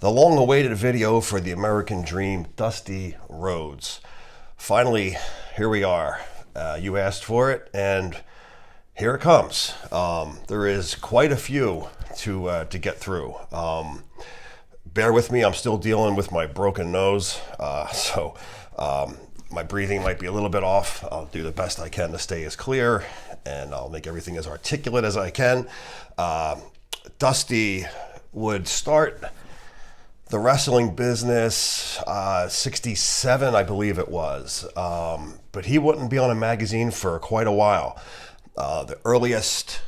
The long-awaited video for the American Dream Dusty Rhodes. Finally, here we are. You asked for it, and here it comes. There is quite a few to get through. Bear with me, I'm still dealing with my broken nose, so my breathing might be a little bit off. I'll do the best I can to stay as clear, and I'll make everything as articulate as I can. Dusty would start the wrestling business, 67, I believe it was. But he wouldn't be on a magazine for quite a while. The earliest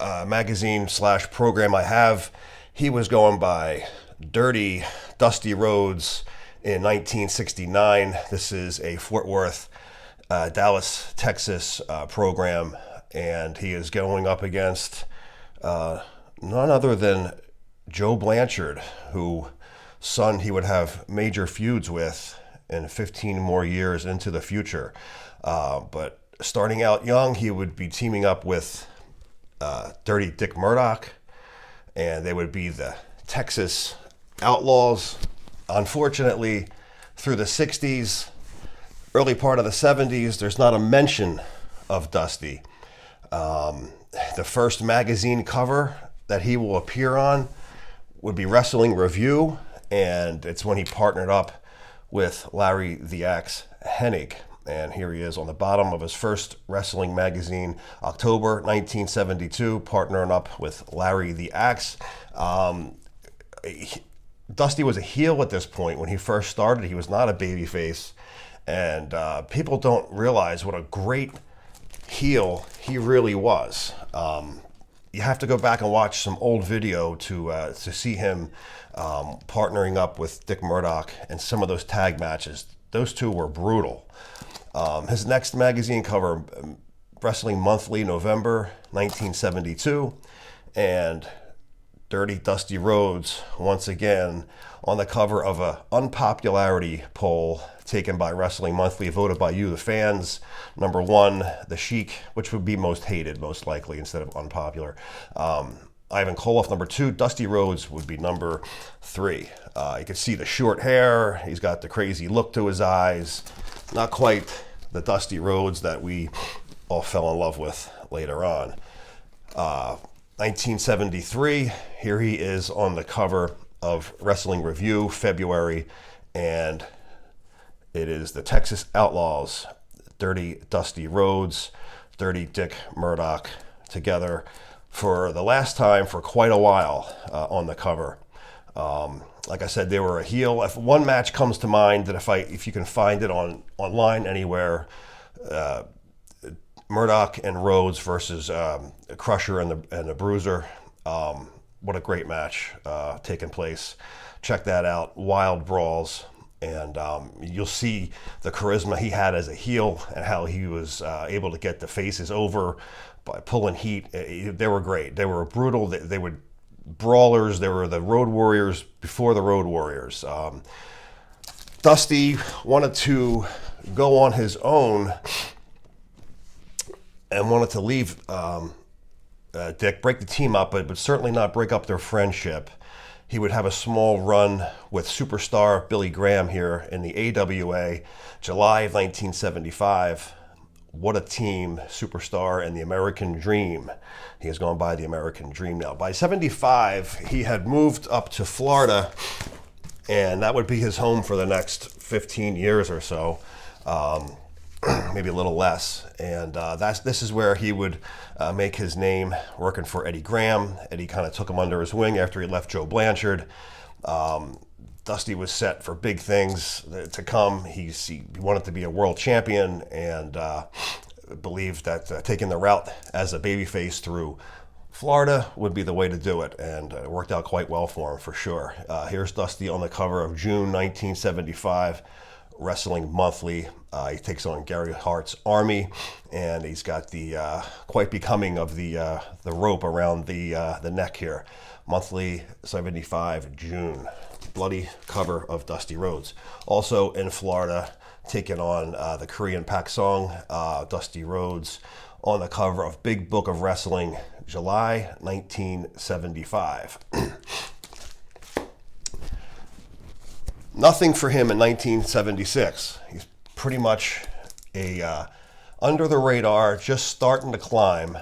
magazine / program I have, he was going by Dirty Dusty Rhodes in 1969. This is a Fort Worth, Dallas, Texas program, and he is going up against none other than Joe Blanchard, whose son he would have major feuds with in 15 more years into the future. But starting out young, he would be teaming up with Dirty Dick Murdoch, and they would be the Texas Outlaws. Unfortunately, through the 60s, early part of the 70s, there's not a mention of Dusty. The first magazine cover that he will appear on would be Wrestling Review, and it's when he partnered up with Larry the Axe Hennig. And here he is on the bottom of his first wrestling magazine, October 1972, partnering up with Larry the Axe. Dusty was a heel at this point. When he first started, he was not a babyface, and people don't realize what a great heel he really was. You have to go back and watch some old video to see him partnering up with Dick Murdoch and some of those tag matches. Those two were brutal. His next magazine cover, Wrestling Monthly, November 1972, and Dirty Dusty Rhodes, once again, on the cover of a unpopularity poll taken by Wrestling Monthly, voted by you, the fans. Number 1, The Sheik, which would be most hated, most likely, instead of unpopular. Ivan Koloff, number 2. Dusty Rhodes would be number 3. You can see the short hair. He's got the crazy look to his eyes. Not quite the Dusty Rhodes that we all fell in love with later on. 1973, here he is on the cover of Wrestling Review, February, and it is the Texas Outlaws, Dirty Dusty Rhodes, Dirty Dick Murdoch, together for the last time for quite a while on the cover. Like I said, they were a heel. If one match comes to mind, that if you can find it online anywhere, Murdoch and Rhodes versus Crusher and the Bruiser. What a great match taking place. Check that out. Wild brawls. And you'll see the charisma he had as a heel and how he was able to get the faces over by pulling heat. They were great. They were brutal. They were brawlers. They were the Road Warriors before the Road Warriors. Dusty wanted to go on his own and wanted to leave Dick, break the team up, but certainly not break up their friendship. He would have a small run with superstar Billy Graham here in the AWA, July of 1975. What a team, Superstar and the American Dream. He has gone by the American Dream now. By 75, he had moved up to Florida, and that would be his home for the next 15 years or so. Maybe a little less, and this is where he would make his name working for Eddie Graham. Eddie kind of took him under his wing after he left Joe Blanchard. Dusty was set for big things to come. He wanted to be a world champion, and believed that taking the route as a babyface through Florida would be the way to do it, and it worked out quite well for him for sure. Here's Dusty on the cover of June 1975. Wrestling Monthly. He takes on Gary Hart's Army, and he's got the quite becoming of the rope around the neck here. Monthly 75, June. Bloody cover of Dusty Rhodes. Also in Florida, taking on the Korean Pak Song, Dusty Rhodes, on the cover of Big Book of Wrestling, July 1975. Nothing for him in 1976. He's pretty much a under the radar, just starting to climb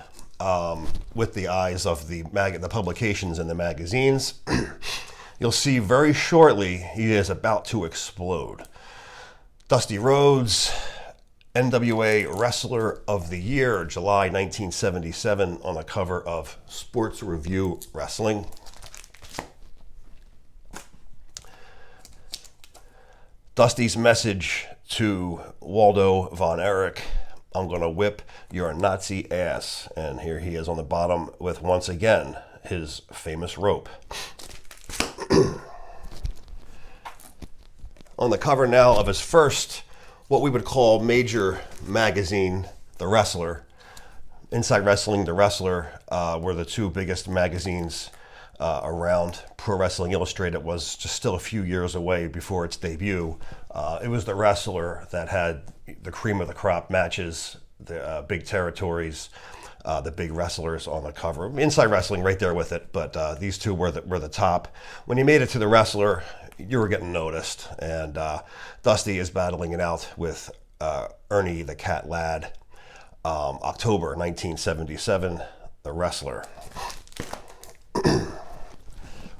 with the eyes of the publications and the magazines. You'll see very shortly he is about to explode. Dusty Rhodes, NWA Wrestler of the Year, July 1977, on the cover of Sports Review Wrestling. Dusty's message to Waldo von Erich: I'm going to whip your Nazi ass. And here he is on the bottom with, once again, his famous rope. On the cover now of his first, what we would call major magazine, The Wrestler. Inside Wrestling, The Wrestler were the two biggest magazines around. Pro Wrestling Illustrated was just still a few years away before its debut. It was The Wrestler that had the cream of the crop matches, the big territories, the big wrestlers on the cover. Inside Wrestling right there with it, but these two were the top. When you made it to The Wrestler, you were getting noticed, and Dusty is battling it out with Ernie the Cat Ladd. October 1977, The Wrestler.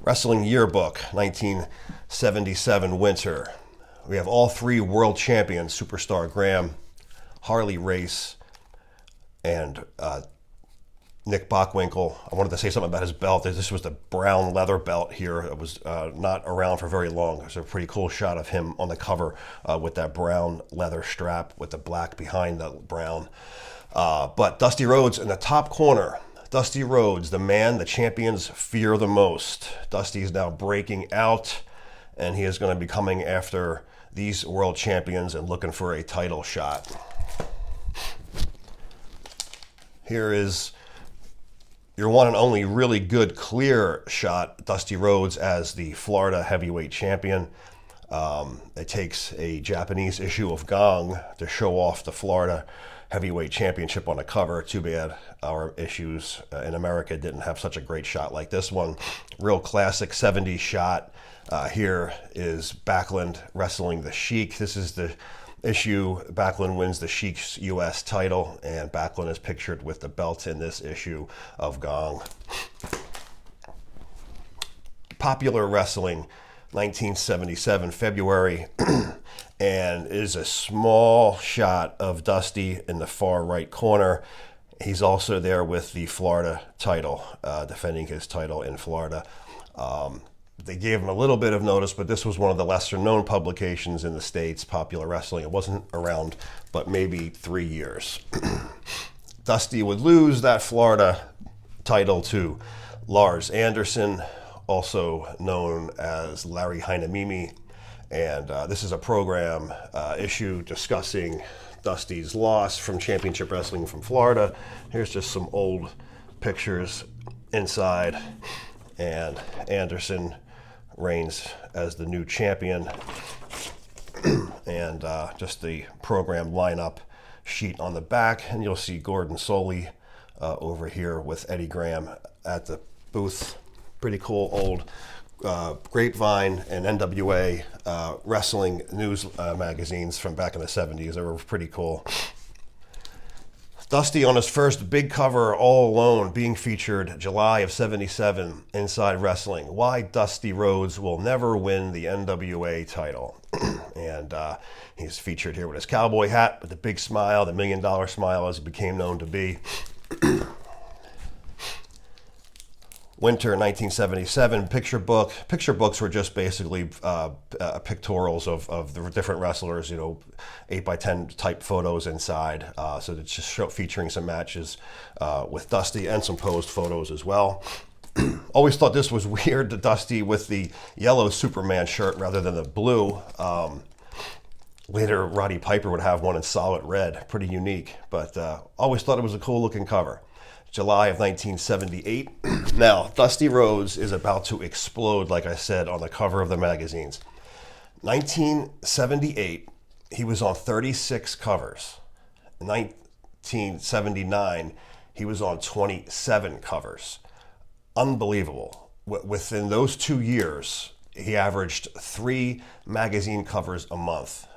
Wrestling Yearbook, 1977 winter. We have all three world champions, Superstar Graham, Harley Race, and Nick Bockwinkel. I wanted to say something about his belt. This was the brown leather belt here. It was not around for very long. There's a pretty cool shot of him on the cover with that brown leather strap with the black behind the brown. But Dusty Rhodes in the top corner. Dusty Rhodes, the man the champions fear the most. Dusty is now breaking out, and he is going to be coming after these world champions and looking for a title shot. Here is your one and only really good clear shot, Dusty Rhodes as the Florida heavyweight champion. It takes a Japanese issue of Gong to show off the Florida heavyweight championship on the cover. Too bad our issues in America didn't have such a great shot like this one. Real classic 70s shot. Here is Backlund wrestling the Sheik. This is the issue. Backlund wins the Sheik's U.S. title, and Backlund is pictured with the belt in this issue of Gong. Popular Wrestling, 1977, February, and is a small shot of Dusty in the far right corner. He's also there with the Florida title, defending his title in Florida. They gave him a little bit of notice, but this was one of the lesser known publications in the States, Popular Wrestling. It wasn't around but maybe 3 years. Dusty would lose that Florida title to Lars Anderson, also known as Larry Heinamimi. And this is a program issue discussing Dusty's loss from Championship Wrestling from Florida. Here's just some old pictures inside. And Anderson reigns as the new champion. And just the program lineup sheet on the back. And you'll see Gordon Soley over here with Eddie Graham at the booth. Pretty cool old Grapevine and NWA wrestling news magazines from back in the 70s. They were pretty cool. Dusty on his first big cover all alone, being featured July of 77, Inside Wrestling. Why Dusty Rhodes will never win the NWA title. And he's featured here with his cowboy hat, with the big smile, the $1 million smile as he became known to be. Winter 1977 picture book. Picture books were just basically pictorials of the different wrestlers, 8x10 type photos inside. So it's just featuring some matches with Dusty and some posed photos as well. Always thought this was weird, the Dusty with the yellow Superman shirt rather than the blue. Later, Roddy Piper would have one in solid red. Pretty unique, but always thought it was a cool looking cover. July of 1978. Now, Dusty Rhodes is about to explode, like I said, on the cover of the magazines. 1978, he was on 36 covers. In 1979, he was on 27 covers. Unbelievable. Within those 2 years, he averaged 3 magazine covers a month.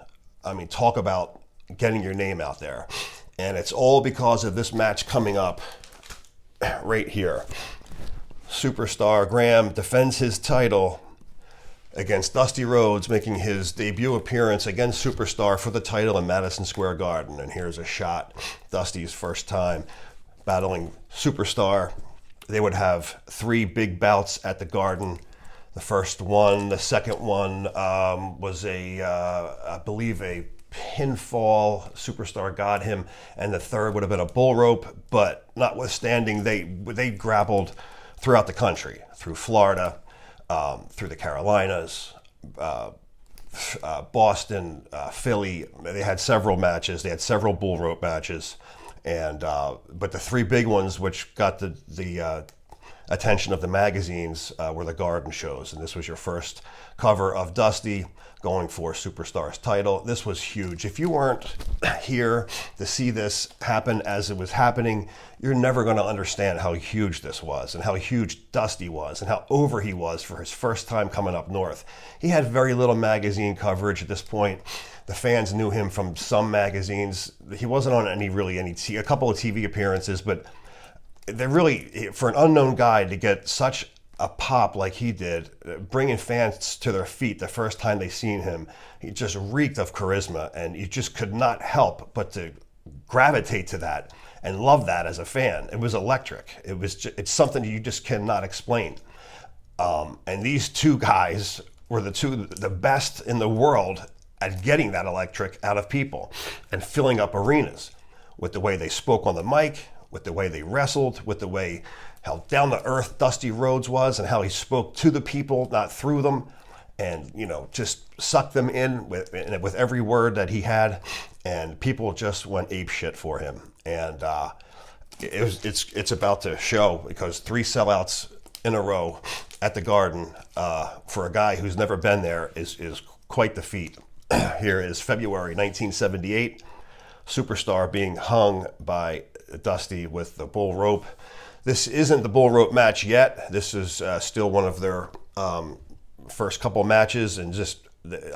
I mean, talk about getting your name out there. And it's all because of this match coming up right here. Superstar Graham defends his title against Dusty Rhodes, making his debut appearance against Superstar for the title in Madison Square Garden. And here's a shot, Dusty's first time battling Superstar. They would have 3 big bouts at the Garden. The first one, the second one was I believe a pinfall. Superstar got him, and the third would have been a bull rope. But notwithstanding, they grappled throughout the country, through Florida, through the Carolinas, Boston, Philly. They had several matches. They had several bull rope matches, and but the 3 big ones, which got the attention of the magazines, were the Garden shows. And this was your first cover of Dusty going for Superstar's title. This was huge. If you weren't here to see this happen as it was happening, you're never going to understand how huge this was and how huge Dusty was and how over he was for his first time coming up north. He had very little magazine coverage at this point. The fans knew him from some magazines. He wasn't on a couple of TV appearances, but they're really, for an unknown guy to get such a pop like he did, bringing fans to their feet the first time they seen him, he just reeked of charisma, and you just could not help but to gravitate to that and love that as a fan. It was electric. It's something you just cannot explain. And these 2 guys were the best in the world at getting that electric out of people and filling up arenas with the way they spoke on the mic, with the way they wrestled, with the way how down to earth Dusty Rhodes was, and how he spoke to the people, not through them, and just sucked them in with every word that he had, and people just went ape shit for him. And it's about to show, because 3 sellouts in a row at the Garden for a guy who's never been there is quite the feat. Here is February 1978, Superstar being hung by Dusty with the bull rope. This isn't the bull rope match yet. This is still one of their first couple matches, and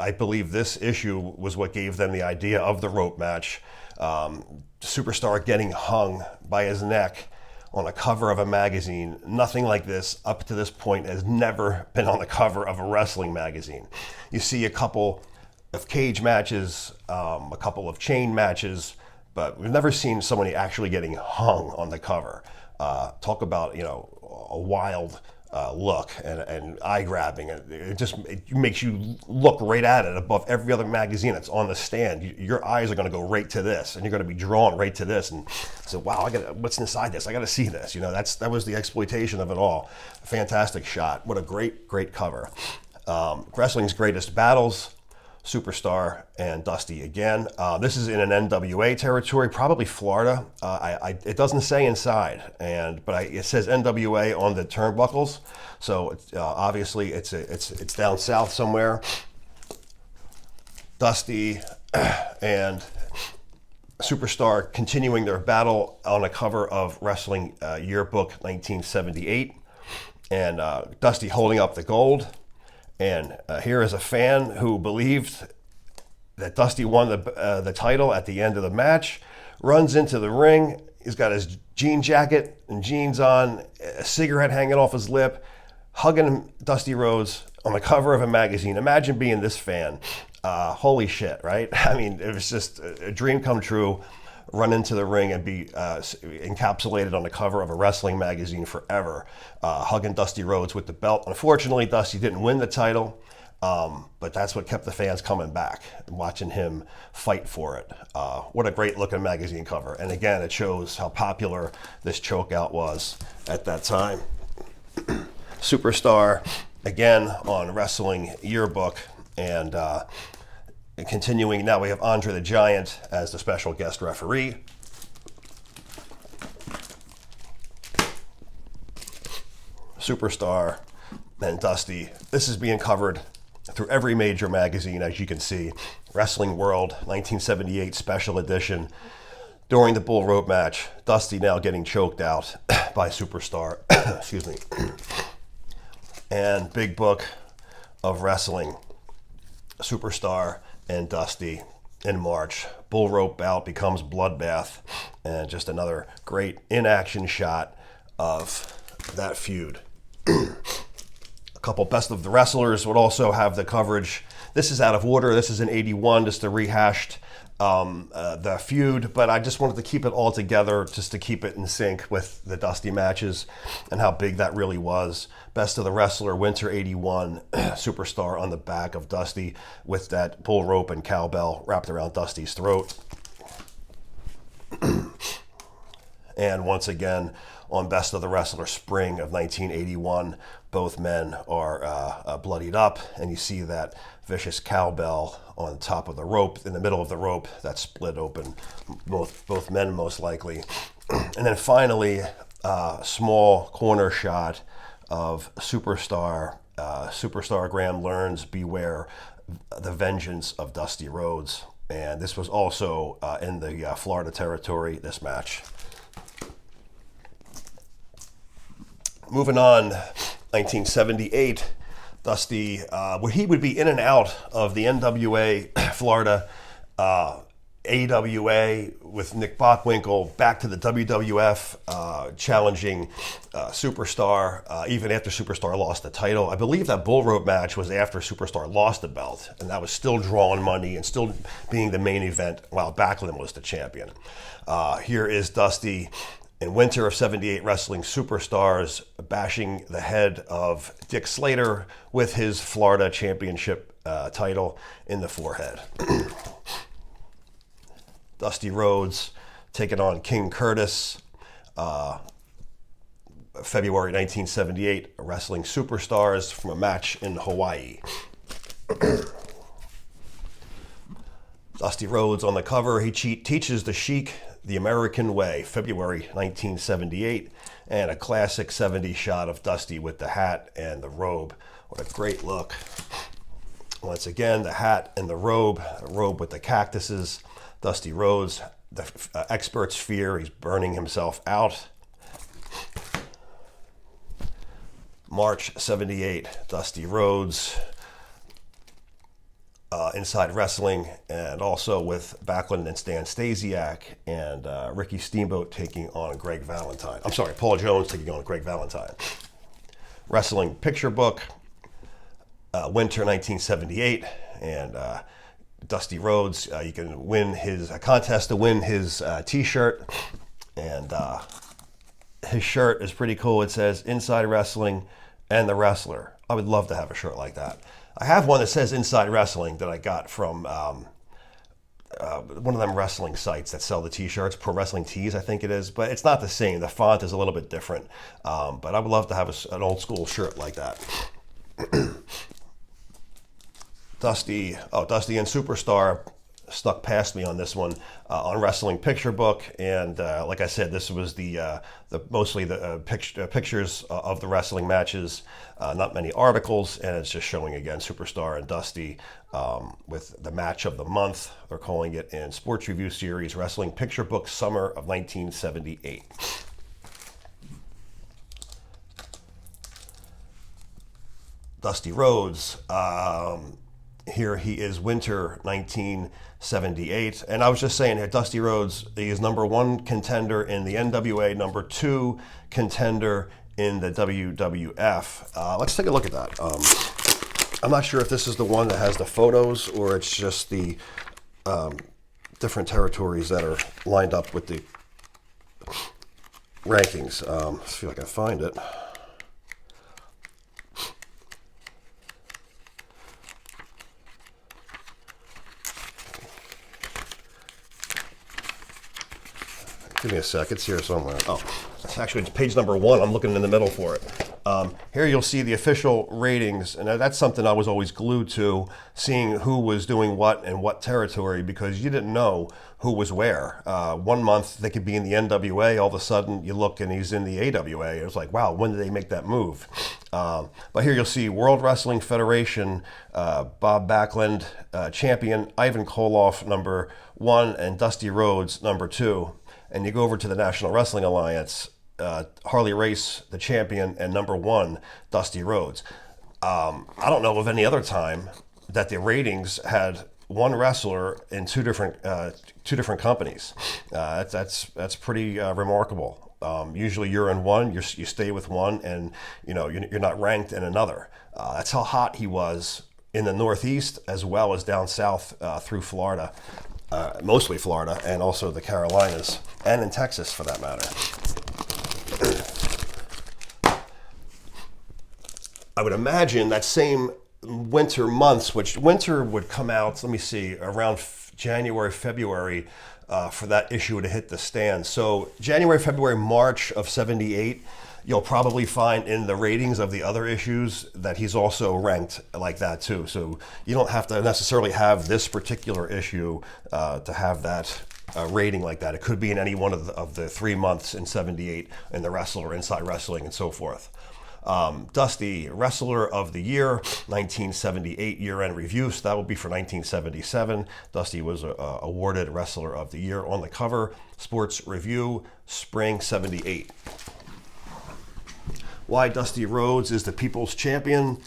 I believe this issue was what gave them the idea of the rope match. Superstar getting hung by his neck on a cover of a magazine. Nothing like this up to this point has never been on the cover of a wrestling magazine. You see a couple of cage matches, a couple of chain matches, but we've never seen somebody actually getting hung on the cover. Talk about, a wild look and eye-grabbing. It makes you look right at it above every other magazine that's on the stand. Your eyes are going to go right to this, and you're going to be drawn right to this. And so, wow, what's inside this? I got to see this. That was the exploitation of it all. Fantastic shot. What a great cover. Wrestling's Greatest Battles. Superstar and Dusty again. This is in an NWA territory, probably Florida. It doesn't say inside, but it says NWA on the turnbuckles, so obviously it's down south somewhere. Dusty and Superstar continuing their battle on a cover of Wrestling Yearbook 1978, and Dusty holding up the gold. And here is a fan who believed that Dusty won the title at the end of the match, runs into the ring. He's got his jean jacket and jeans on, a cigarette hanging off his lip, hugging Dusty Rhodes on the cover of a magazine. Imagine being this fan. Holy shit, right? I mean, it was just a dream come true. Run into the ring and be encapsulated on the cover of a wrestling magazine forever, hugging Dusty Rhodes with the belt. Unfortunately, Dusty didn't win the title, but that's what kept the fans coming back and watching him fight for it. What a great looking magazine cover. And again, it shows how popular this chokeout was at that time. Superstar, again, on Wrestling Yearbook, and continuing, now we have Andre the Giant as the special guest referee. Superstar and Dusty. This is being covered through every major magazine, as you can see. Wrestling World, 1978 special edition. During the bull rope match, Dusty now getting choked out by Superstar. Excuse me. And Big Book of wrestling, Superstar and Dusty in March. Bull rope bout becomes bloodbath, and just another great in-action shot of that feud. A couple best of the wrestlers would also have the coverage. This is out of order. This is in 81, just a rehashed the feud, but I just wanted to keep it all together just to keep it in sync with the Dusty matches and how big that really was. Best of the Wrestler, Winter 81, Superstar on the back of Dusty with that bull rope and cowbell wrapped around Dusty's throat. And once again, on Best of the Wrestler, Spring of 1981, both men are bloodied up, and you see that vicious cowbell on top of the rope, in the middle of the rope, that split open, both men most likely. And then finally, small corner shot of Superstar. Superstar Graham learns, beware the vengeance of Dusty Rhodes. And this was also in the Florida territory, this match. Moving on, 1978, Dusty, where he would be in and out of the NWA Florida, AWA with Nick Bockwinkel, back to the WWF, challenging Superstar, even after Superstar lost the title. I believe that bull rope match was after Superstar lost the belt, and that was still drawing money and still being the main event while Backlund was the champion. Here is Dusty in winter of 78 wrestling Superstars, bashing the head of Dick Slater with his Florida championship title in the forehead. Dusty Rhodes taking on King Curtis, February 1978, wrestling Superstars from a match in Hawaii. Dusty Rhodes on the cover, he teaches the Sheik the American Way, February 1978, and a classic 70s shot of Dusty with the hat and the robe. What a great look. Once again, the hat and the robe with the cactuses. Dusty Rhodes, the experts fear he's burning himself out. March 78, Dusty Rhodes, Inside Wrestling, and also with Backlund and Stan Stasiak, and Ricky Steamboat taking on Greg Valentine. I'm sorry, Paul Jones taking on Greg Valentine. Wrestling Picture Book, Winter 1978, and Dusty Rhodes, you can win a contest to win his t-shirt, and his shirt is pretty cool. It says Inside Wrestling and the Wrestler. I would love to have a shirt like that. I have one that says Inside Wrestling that I got from one of them wrestling sites that sell the t-shirts, Pro Wrestling Tees, I think it is, but it's not the same. The font is a little bit different, but I would love to have an old school shirt like that. Dusty and Superstar stuck past me on this one on Wrestling Picture Book, and like I said, this was the mostly the pictures of the wrestling matches, not many articles, and it's just showing again Superstar and Dusty with the match of the month. They're calling it in Sports Review Series Wrestling Picture Book Summer of 1978. Dusty Rhodes. Here he is, winter 1978. And I was just saying here, Dusty Rhodes, he is number one contender in the NWA, number two contender in the WWF. Let's take a look at that. I'm not sure if this is the one that has the photos or it's just the different territories that are lined up with the rankings. Let's see if I can find it. Give me a sec, it's here somewhere. Oh, actually it's page number 1. I'm looking in the middle for it. Here you'll see the official ratings, and that's something I was always glued to, seeing who was doing what in what territory, because you didn't know who was where. 1 month they could be in the NWA, all of a sudden you look and he's in the AWA. It was like, wow, when did they make that move? But here you'll see World Wrestling Federation, Bob Backlund, champion, Ivan Koloff, number 1, and Dusty Rhodes, number 2. And you go over to the National Wrestling Alliance, Harley Race, the champion, and number 1, Dusty Rhodes. I don't know of any other time that the ratings had one wrestler in two different companies. That's pretty remarkable. Usually, you're in one, you stay with one, and you're not ranked in another. That's how hot he was in the Northeast as well as down south through Florida, mostly Florida, and also the Carolinas, and in Texas for that matter. I would imagine that same winter months, which winter would come out, let me see, around January, February, for that issue to hit the stands. So January, February, March of 78, you'll probably find in the ratings of the other issues that he's also ranked like that too. So you don't have to necessarily have this particular issue to have that rating like that. It could be in any one of the 3 months in 78 in the Wrestler, Inside Wrestling, and so forth. Dusty, Wrestler of the Year, 1978 year-end review. So that will be for 1977. Dusty was awarded Wrestler of the Year on the cover. Sports Review, Spring 78. Why Dusty Rhodes is the People's Champion.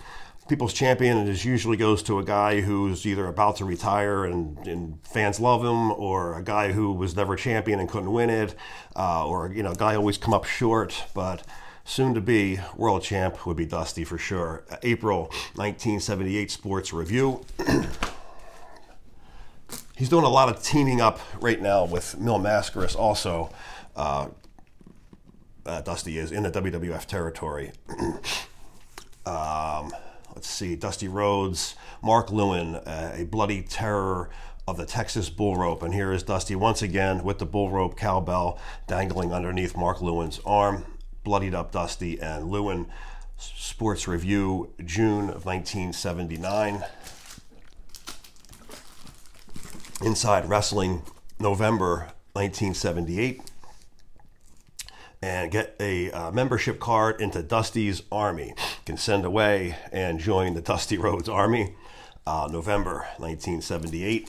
People's Champion usually goes to a guy who's either about to retire and fans love him, or a guy who was never champion and couldn't win it, or a guy always come up short, but soon to be world champ would be Dusty for sure. April 1978 Sports Review. He's doing a lot of teaming up right now with Mil Mascaras also. Dusty is in the WWF territory. Let's see, Dusty Rhodes, Mark Lewin, a bloody terror of the Texas bull rope. And here is Dusty once again with the bull rope cowbell dangling underneath Mark Lewin's arm. Bloodied up Dusty and Lewin. Sports Review, June of 1979. Inside Wrestling, November 1978. And get a membership card into Dusty's Army. You can send away and join the Dusty Rhodes Army. November 1978.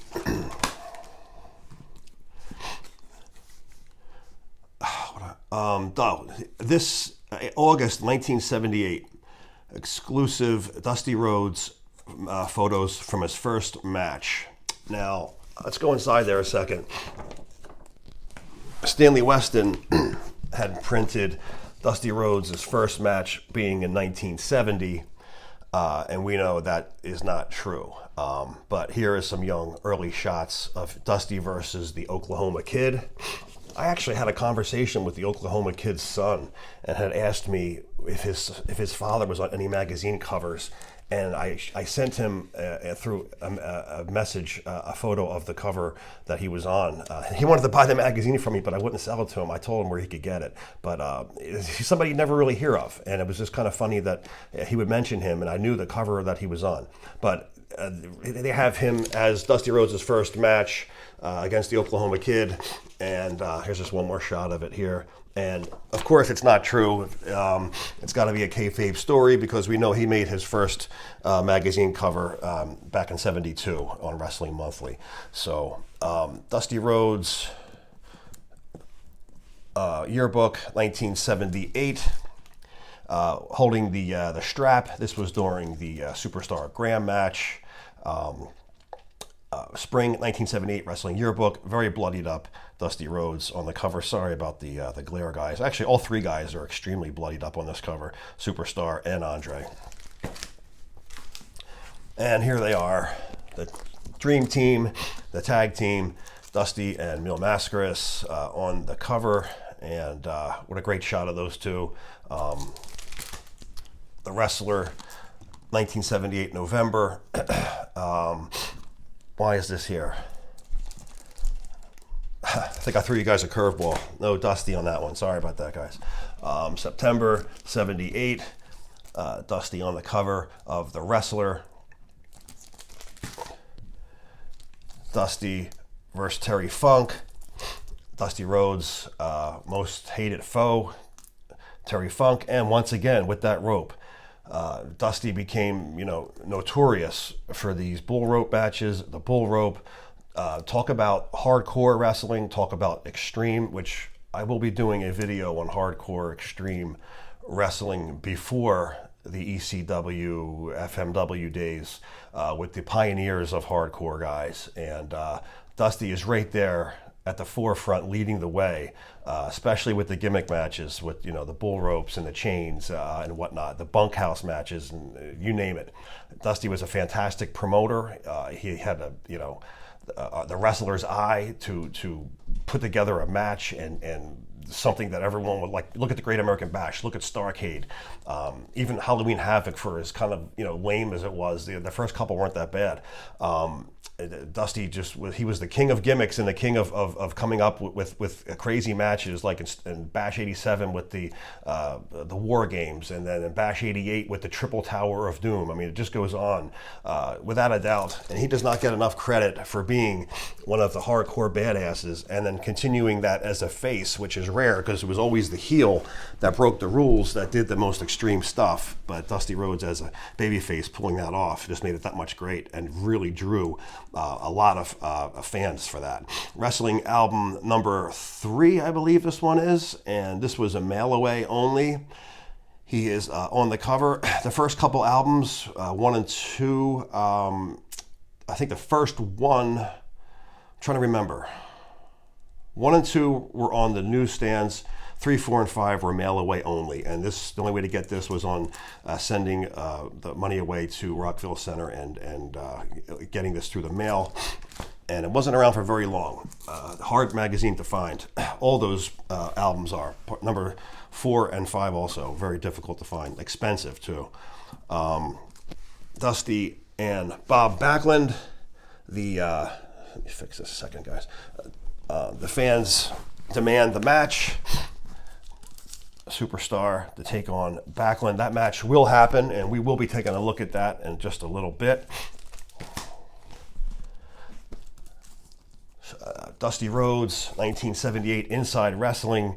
This August 1978, exclusive Dusty Rhodes photos from his first match. Now, let's go inside there a second. Stanley Weston had printed Dusty Rhodes' first match being in 1970, and we know that is not true. But here is some young early shots of Dusty versus the Oklahoma Kid. I actually had a conversation with the Oklahoma Kid's son and had asked me if his father was on any magazine covers, and I sent him through a message a photo of the cover that he was on. He wanted to buy the magazine from me, but I wouldn't sell it to him. I told him where he could get it, but he's somebody you never really hear of, and it was just kind of funny that he would mention him, and I knew the cover that he was on. But they have him as Dusty Rhodes' first match against the Oklahoma Kid, and here's just one more shot of it here. And of course, it's not true. It's got to be a kayfabe story because we know he made his first magazine cover back in '72 on Wrestling Monthly. So Dusty Rhodes yearbook, 1978. Holding the strap. This was during the Superstar Graham match. Spring 1978 Wrestling Yearbook. Very bloodied up Dusty Rhodes on the cover. Sorry about the glare, guys. Actually, all three guys are extremely bloodied up on this cover. Superstar and Andre. And here they are. The Dream Team, the tag team. Dusty and Mil Mascaras on the cover. And what a great shot of those two. The Wrestler, 1978 November. Why is this here? I think I threw you guys a curveball. No Dusty on that one. Sorry about that, guys. September 78. Dusty on the cover of The Wrestler. Dusty versus Terry Funk. Dusty Rhodes' most hated foe, Terry Funk. And once again, with that rope. Dusty became, notorious for these bull rope matches, the bull rope. Talk about hardcore wrestling, talk about extreme, which I will be doing a video on hardcore extreme wrestling before the ECW, FMW days with the pioneers of hardcore guys. And Dusty is right there at the forefront leading the way, especially with the gimmick matches with, the bull ropes and the chains and whatnot, the bunkhouse matches, and you name it. Dusty was a fantastic promoter. He had the wrestler's eye to put together a match and something that everyone would like. Look at the Great American Bash, look at Starrcade, even Halloween Havoc, for as kind of lame as it was, the first couple weren't that bad. Dusty he was the king of gimmicks and the king of coming up with crazy matches, like in Bash 87 with the War Games, and then in Bash 88 with the Triple Tower of Doom. I mean, it just goes on without a doubt. And he does not get enough credit for being one of the hardcore badasses and then continuing that as a face, which is rare because it was always the heel that broke the rules, that did the most extreme stuff. But Dusty Rhodes as a babyface pulling that off just made it that much great and really drew a lot of fans for that. Wrestling album number 3, I believe this one is, and this was a mail away only. He is on the cover. The first couple albums, 1 and 2, I think the first one, I'm trying to remember, 1 and 2 were on the newsstands. 3, 4, and 5 were mail away only, and the only way to get this was on sending the money away to Rockville Center and getting this through the mail. And it wasn't around for very long. Hard magazine to find. All those albums are. Number 4 and 5 also very difficult to find, expensive too. Dusty and Bob Backlund. Let me fix this a second, guys. The fans demand the match. Superstar to take on Backlund. That match will happen, and we will be taking a look at that in just a little bit. Dusty Rhodes, 1978 Inside Wrestling,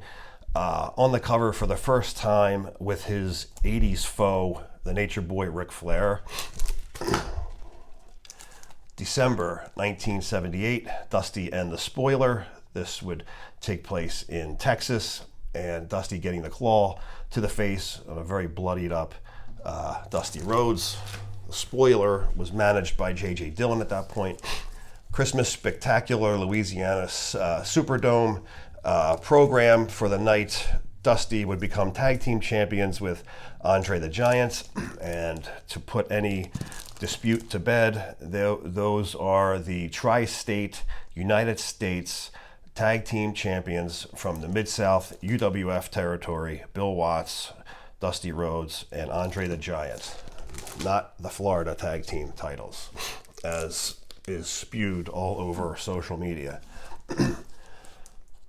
on the cover for the first time with his 80s foe, the Nature Boy Ric Flair. December 1978, Dusty and the Spoiler. This would take place in Texas, and Dusty getting the claw to the face of a very bloodied up Dusty Rhodes. The Spoiler was managed by J.J. Dillon at that point. Christmas Spectacular, Louisiana Superdome program for the night. Dusty would become tag team champions with Andre the Giant, and to put any dispute to bed, those are the Tri-State United States tag team champions from the Mid-South UWF territory, Bill Watts, Dusty Rhodes, and Andre the Giant. Not the Florida tag team titles, as is spewed all over social media.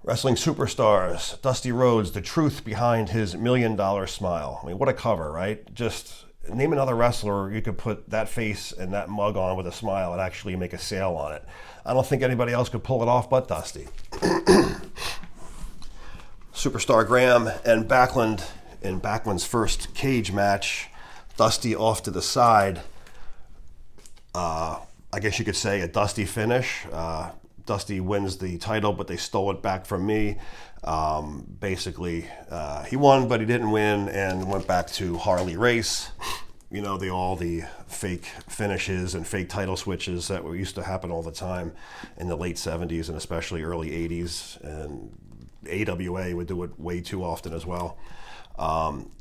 Wrestling superstars, Dusty Rhodes, the truth behind his $1 million smile. I mean, what a cover, right? Just name another wrestler you could put that face and that mug on with a smile and actually make a sale on it. I don't think anybody else could pull it off but Dusty. Superstar Graham and Backlund in Backlund's first cage match. Dusty off to the side. I guess you could say a Dusty finish. Dusty wins the title, but they stole it back from me. Basically, he won, but he didn't win, and went back to Harley Race. All the fake finishes and fake title switches that used to happen all the time in the late 70s and especially early 80s. And AWA would do it way too often as well.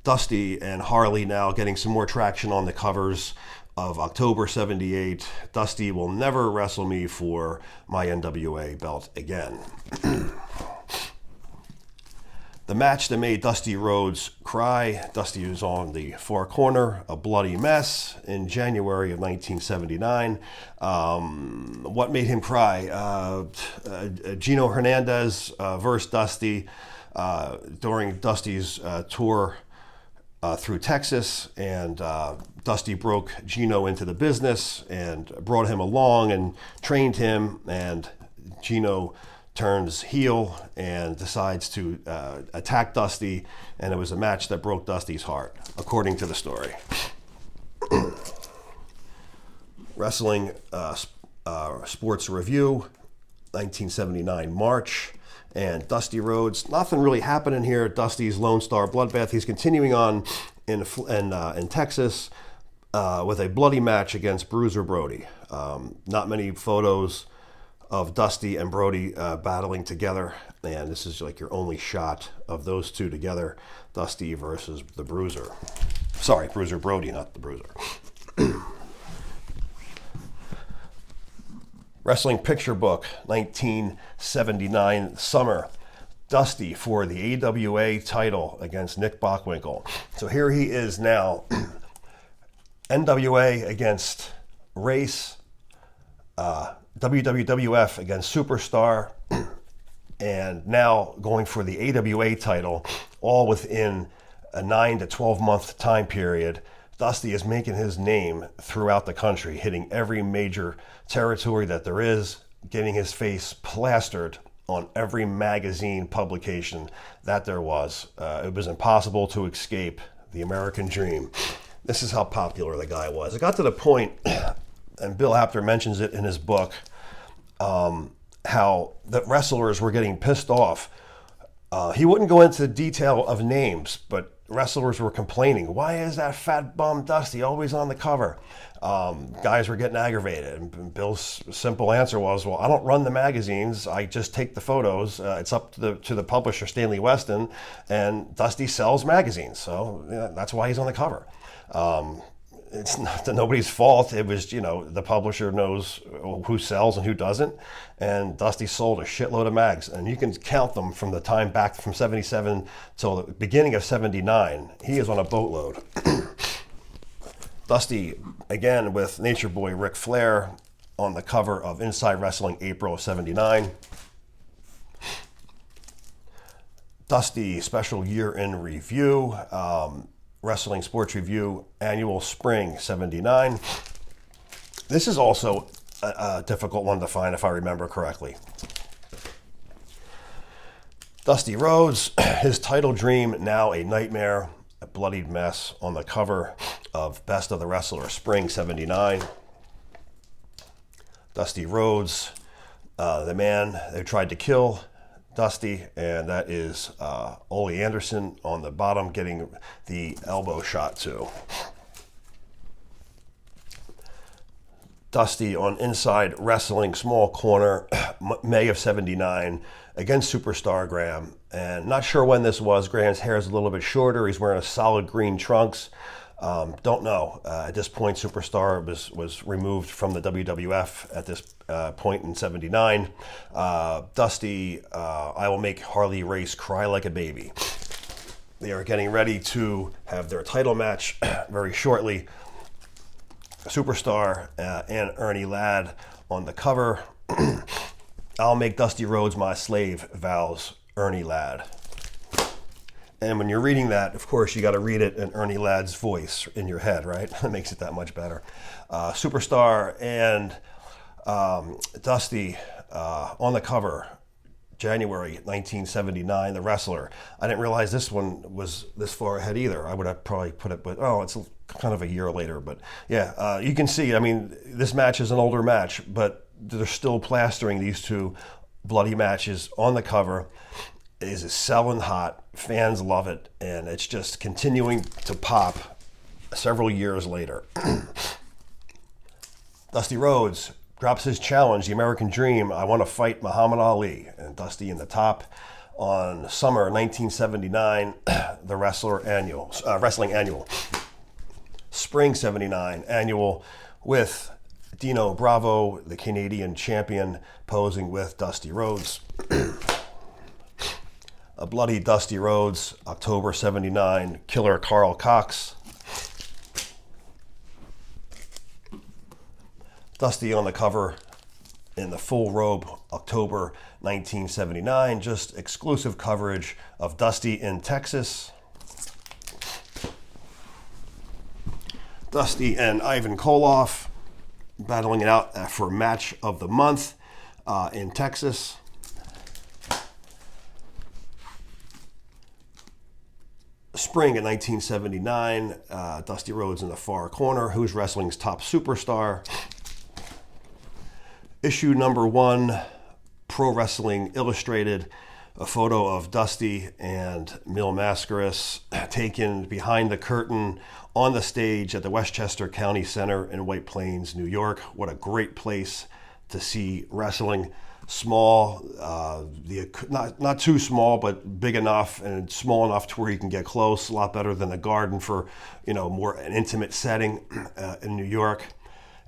Dusty and Harley now getting some more traction on the covers of October 78. Dusty will never wrestle me for my NWA belt again. The match that made Dusty Rhodes cry. Dusty was on the far corner, a bloody mess, in January of 1979. What made him cry? Gino Hernandez versus Dusty during Dusty's tour through Texas, and Dusty broke Gino into the business and brought him along and trained him, and Gino turns heel and decides to attack Dusty, and it was a match that broke Dusty's heart, according to the story. Wrestling Sports Review, 1979 March, and Dusty Rhodes. Nothing really happening here at Dusty's Lone Star Bloodbath. He's continuing on in Texas with a bloody match against Bruiser Brody. Not many photos of Dusty and Brody battling together, and this is like your only shot of those two together, Dusty versus the Bruiser. Sorry, Bruiser Brody, not the Bruiser. Wrestling Picture Book, 1979 summer. Dusty for the AWA title against Nick Bockwinkel. So here he is now, NWA against Race, WWF against Superstar, and now going for the AWA title, all within a 9 to 12 month time period. Dusty is making his name throughout the country, hitting every major territory that there is, getting his face plastered on every magazine publication that there was. It was impossible to escape the American Dream. This is how popular the guy was. It got to the point, and Bill Apter mentions it in his book, how the wrestlers were getting pissed off. He wouldn't go into detail of names, but wrestlers were complaining, why is that fat bum Dusty always on the cover? Guys were getting aggravated. And Bill's simple answer was, well, I don't run the magazines. I just take the photos. It's up to the publisher, Stanley Weston, and Dusty sells magazines. So that's why he's on the cover. It's not nobody's fault. It was, the publisher knows who sells and who doesn't. And Dusty sold a shitload of mags. And you can count them from the time back from 77 till the beginning of 79. He is on a boatload. Dusty, again, with Nature Boy Ric Flair on the cover of Inside Wrestling, April of 79. Dusty Special Year in Review. Wrestling Sports Review, Annual Spring 79. This is also a difficult one to find if I remember correctly. Dusty Rhodes, his title dream, now a nightmare, a bloodied mess on the cover of Best of the Wrestler, Spring 79. Dusty Rhodes, the man they tried to kill Dusty, and that is Ole Anderson on the bottom getting the elbow shot too. Dusty on Inside Wrestling, Small Corner, May of 79 against Superstar Graham. And not sure when this was. Graham's hair is a little bit shorter. He's wearing a solid green trunks. Don't know. At this point, Superstar was removed from the WWF at this point in 79. Dusty, I will make Harley Race cry like a baby. They are getting ready to have their title match very shortly. Superstar and Ernie Ladd on the cover. I'll make Dusty Rhodes my slave, vows Ernie Ladd. And when you're reading that, of course, you got to read it in Ernie Ladd's voice in your head, right? That makes it that much better. Superstar and Dusty on the cover, January 1979, The Wrestler. I didn't realize this one was this far ahead either. I would have probably put it, but it's kind of a year later. But yeah, you can see, this match is an older match, but they're still plastering these two bloody matches on the cover. It is selling hot. Fans love it, and it's just continuing to pop several years later. Dusty Rhodes drops his challenge, the American Dream. I want to fight Muhammad Ali. And Dusty in the top on summer 1979, the Wrestling Annual. Spring 79 Annual with Dino Bravo, the Canadian champion, posing with Dusty Rhodes. A bloody Dusty Rhodes, October 79, Killer Carl Cox. Dusty on the cover in the full robe, October 1979. Just exclusive coverage of Dusty in Texas. Dusty and Ivan Koloff battling it out for match of the month in Texas. Spring of 1979, Dusty Rhodes in the far corner, Who's Wrestling's Top Superstar. Issue number 1, Pro Wrestling Illustrated, a photo of Dusty and Mil Mascaras taken behind the curtain on the stage at the Westchester County Center in White Plains, New York. What a great place to see wrestling. Small, not too small, but big enough and small enough to where you can get close. A lot better than the Garden for, more an intimate setting in New York.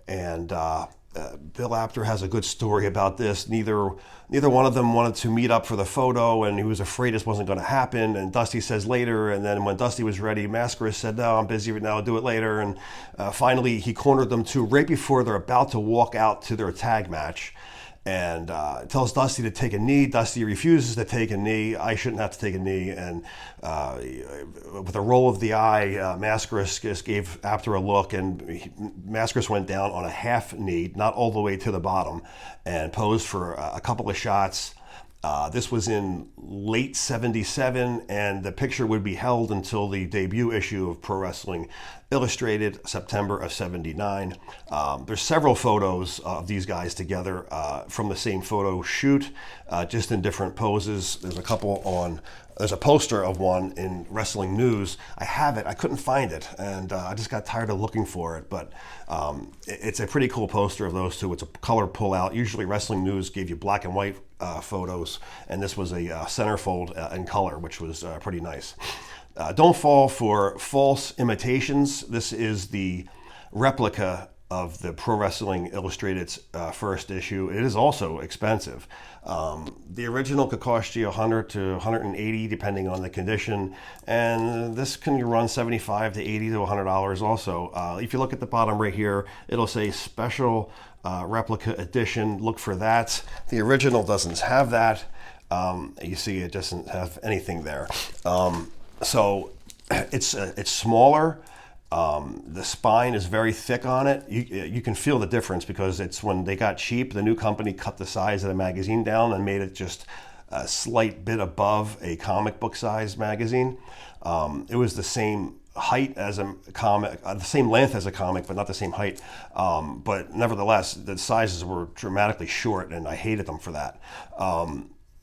And Bill Apter has a good story about this. Neither one of them wanted to meet up for the photo, and he was afraid this wasn't going to happen. And Dusty says later, and then when Dusty was ready, Mascaras said, "No, I'm busy right now. I'll do it later." And finally, he cornered them two right before they're about to walk out to their tag match. And tells Dusty to take a knee. Dusty refuses to take a knee. I shouldn't have to take a knee. And with a roll of the eye, Mascaras just gave Apter a look, and Mascaras went down on a half knee, not all the way to the bottom, and posed for a couple of shots. This was in late '77, and the picture would be held until the debut issue of Pro Wrestling Illustrated, September of '79. There's several photos of these guys together from the same photo shoot, just in different poses. There's a poster of one in Wrestling News. I have it. I couldn't find it, and I just got tired of looking for it. But it's a pretty cool poster of those two. It's a color pullout. Usually Wrestling News gave you black and white photos, and this was a centerfold in color, which was pretty nice. Don't fall for false imitations. This is the replica of the Pro Wrestling Illustrated's first issue. It is also expensive. The original could cost you $100 to $180 depending on the condition, and this can run $75 to $80 to $100 also. If you look at the bottom right here, it'll say special replica edition. Look for that. The original doesn't have that. You see it doesn't have anything there. So it's smaller. The spine is very thick on it. You can feel the difference because it's when they got cheap, the new company cut the size of the magazine down and made it just a slight bit above a comic book size magazine. It was the same height as a comic, the same length as a comic, but not the same height. But nevertheless, the sizes were dramatically short, and I hated them for that.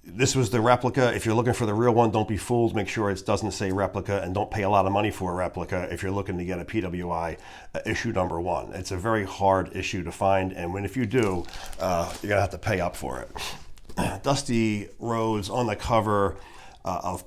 This was the replica. If you're looking for the real one, don't be fooled. Make sure it doesn't say replica, and don't pay a lot of money for a replica if you're looking to get a PWI issue number 1. It's a very hard issue to find, and if you do, you're going to have to pay up for it. Dusty Rhodes on the cover of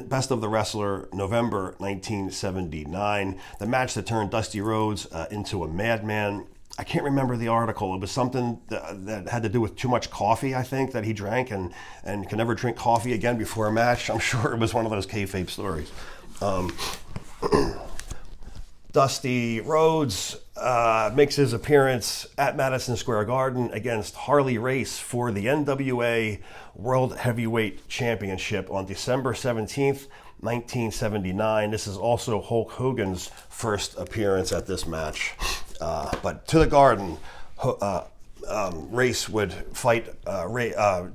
Best of the Wrestler, November 1979. The match that turned Dusty Rhodes into a madman. I can't remember the article. It was something that had to do with too much coffee, I think, that he drank and can never drink coffee again before a match. I'm sure it was one of those kayfabe stories. Dusty Rhodes makes his appearance at Madison Square Garden against Harley Race for the NWA World Heavyweight Championship on December 17th, 1979. This is also Hulk Hogan's first appearance at this match. But to the Garden, Race would fight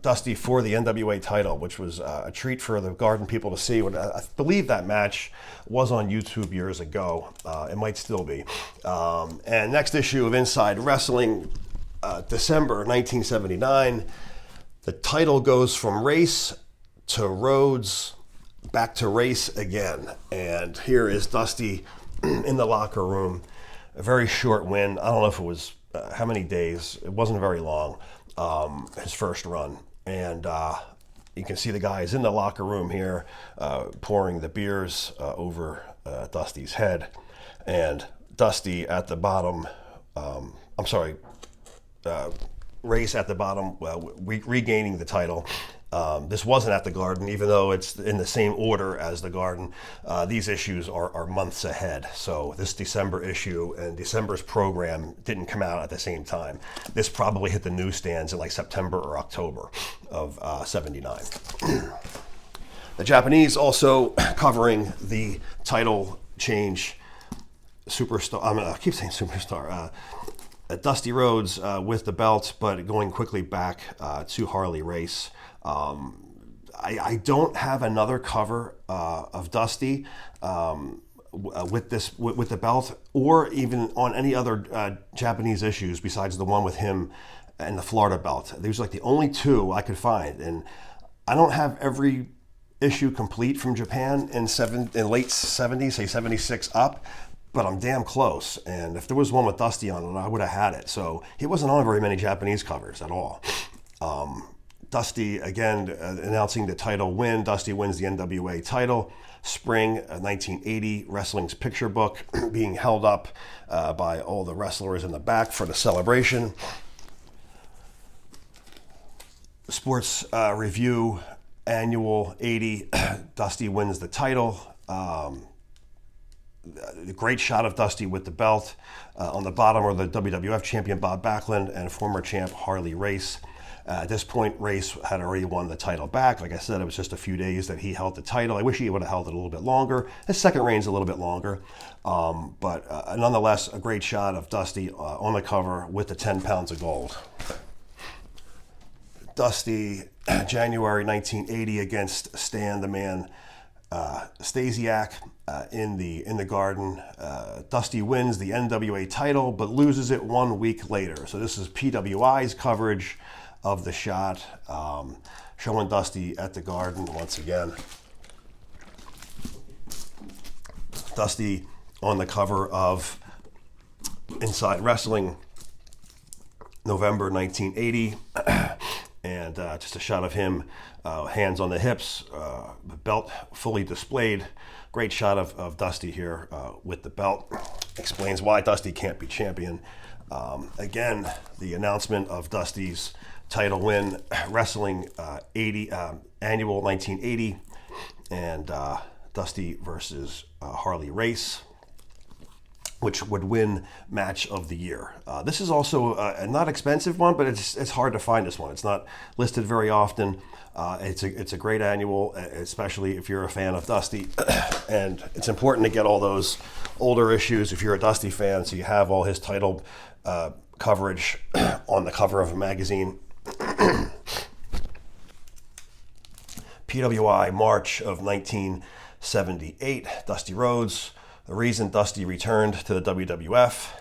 Dusty for the NWA title, which was a treat for the Garden people to see. I believe that match was on YouTube years ago. It might still be. And next issue of Inside Wrestling, December 1979. The title goes from Race to Rhodes, back to Race again. And here is Dusty in the locker room. A very short win. I don't know if it was how many days. It wasn't very long, his first run. And you can see the guys in the locker room here pouring the beers over Dusty's head. And Dusty at the bottom, Race at the bottom, regaining the title. This wasn't at the Garden, even though it's in the same order as the Garden. These issues are months ahead. So this December issue and December's program didn't come out at the same time. This probably hit the newsstands in like September or October of '79. The Japanese also covering the title change. Superstar. I keep saying superstar. Dusty Rhodes with the belt, but going quickly back to Harley Race. I don't have another cover of Dusty with the belt, or even on any other Japanese issues besides the one with him and the Florida belt. These are like the only two I could find, and I don't have every issue complete from Japan in late 70s, say 76 up, but I'm damn close. And if there was one with Dusty on it, I would have had it. So he wasn't on very many Japanese covers at all. Dusty, again, announcing the title win. Dusty wins the NWA title. Spring 1980, wrestling's picture book being held up by all the wrestlers in the back for the celebration. Sports Review Annual 80, Dusty wins the title. The great shot of Dusty with the belt. On the bottom are the WWF champion Bob Backlund and former champ Harley Race. At this point, Race had already won the title back. Like I said, it was just a few days that he held the title. I wish he would have held it a little bit longer. His second reign's a little bit longer. But nonetheless, a great shot of Dusty on the cover with the 10 pounds of gold. Dusty, January 1980 against Stan the Man Stasiak in the Garden. Dusty wins the NWA title, but loses it 1 week later. So this is PWI's coverage of the shot, showing Dusty at the Garden once again. Dusty on the cover of Inside Wrestling, November 1980, and just a shot of him, hands on the hips, the belt fully displayed. Great shot of Dusty here with the belt. Explains why Dusty can't be champion. Again, the announcement of Dusty's title win, Wrestling 80 Annual 1980, and Dusty versus Harley Race, which would win Match of the Year. This is also a not expensive one, but it's hard to find this one. It's not listed very often. It's a great annual, especially if you're a fan of Dusty. And it's important to get all those older issues if you're a Dusty fan, so you have all his title coverage on the cover of a magazine. PWI, March of 1978, Dusty Rhodes. The reason Dusty returned to the WWF.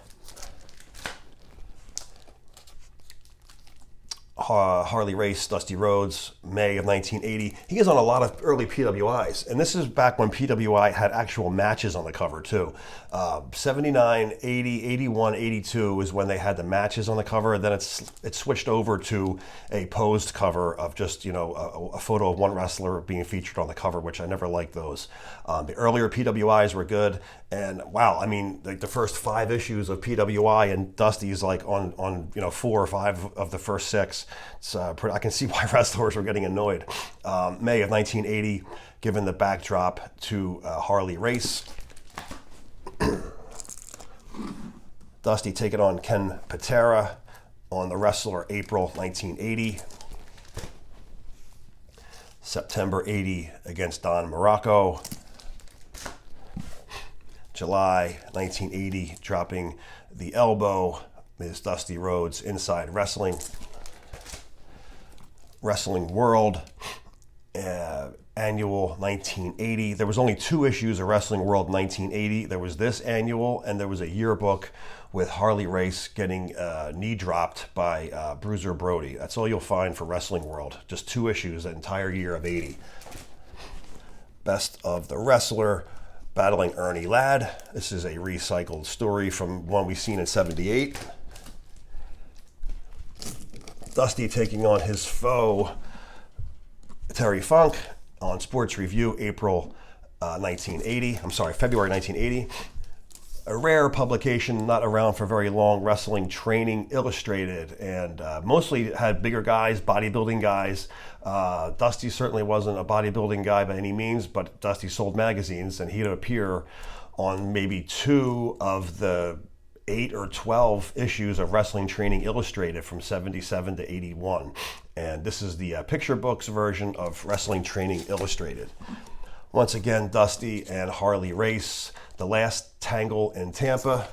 Harley Race, Dusty Rhodes, May of 1980. He is on a lot of early PWIs, and this is back when PWI had actual matches on the cover too. 79, 80, 81, 82 is when they had the matches on the cover, and then it switched over to a posed cover of just, a photo of one wrestler being featured on the cover, which I never liked those. The earlier PWIs were good, and wow, I mean, like the first 5 issues of PWI, and Dusty's like on 4 or 5 of the first 6. I can see why wrestlers were getting annoyed. May of 1980, given the backdrop to Harley Race. Dusty taking on Ken Patera on The Wrestler, April 1980. September 80 against Don Morocco. July 1980, dropping the elbow, is Dusty Rhodes, Inside Wrestling. Wrestling World, Annual 1980. There was only 2 issues of Wrestling World 1980. There was this annual, and there was a yearbook with Harley Race getting knee dropped by Bruiser Brody. That's all you'll find for Wrestling World. Just 2 issues, the entire year of 80. Best of the Wrestler, battling Ernie Ladd. This is a recycled story from one we've seen in 78. Dusty taking on his foe, Terry Funk, on Sports Review, February 1980. A rare publication, not around for very long, Wrestling Training Illustrated, and mostly had bigger guys, bodybuilding guys. Dusty certainly wasn't a bodybuilding guy by any means, but Dusty sold magazines, and he'd appear on maybe 2 of the 8 or 12 issues of Wrestling Training Illustrated from 77 to 81. And this is the picture books version of Wrestling Training Illustrated. Once again, Dusty and Harley Race, the last tangle in Tampa.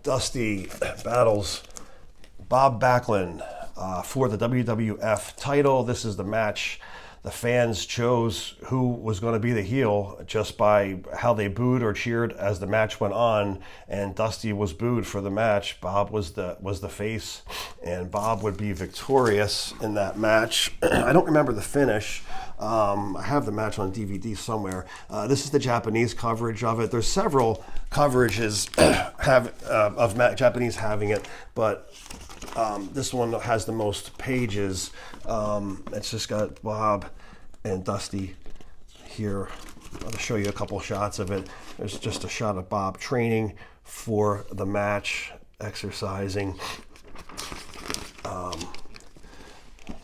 Dusty battles Bob Backlund for the WWF title. This is the match the fans chose who was going to be the heel just by how they booed or cheered as the match went on. And Dusty was booed for the match. Bob was the face, and Bob would be victorious in that match. I don't remember the finish. I have the match on DVD somewhere. This is the Japanese coverage of it. There's several coverages of Japanese having it, but this one has the most pages. It's just got Bob and Dusty here. I'll show you a couple shots of it. There's just a shot of Bob training for the match, exercising.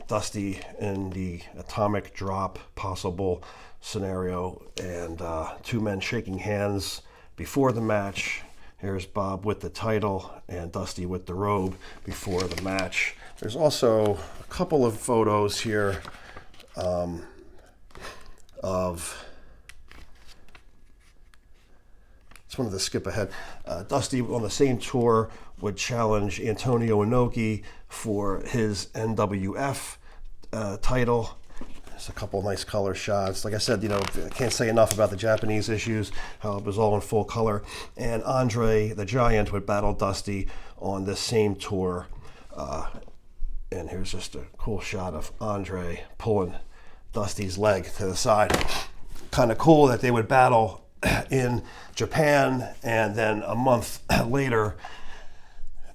Dusty in the atomic drop possible scenario, and two men shaking hands before the match. Here's Bob with the title and Dusty with the robe before the match. There's also a couple of photos here of, just wanted to skip ahead. Dusty on the same tour would challenge Antonio Inoki for his NWF title. There's a couple nice color shots. Like I said, I can't say enough about the Japanese issues, how it was all in full color. And Andre the Giant would battle Dusty on this same tour. And here's just a cool shot of Andre pulling Dusty's leg to the side. Kind of cool that they would battle in Japan, and then a month later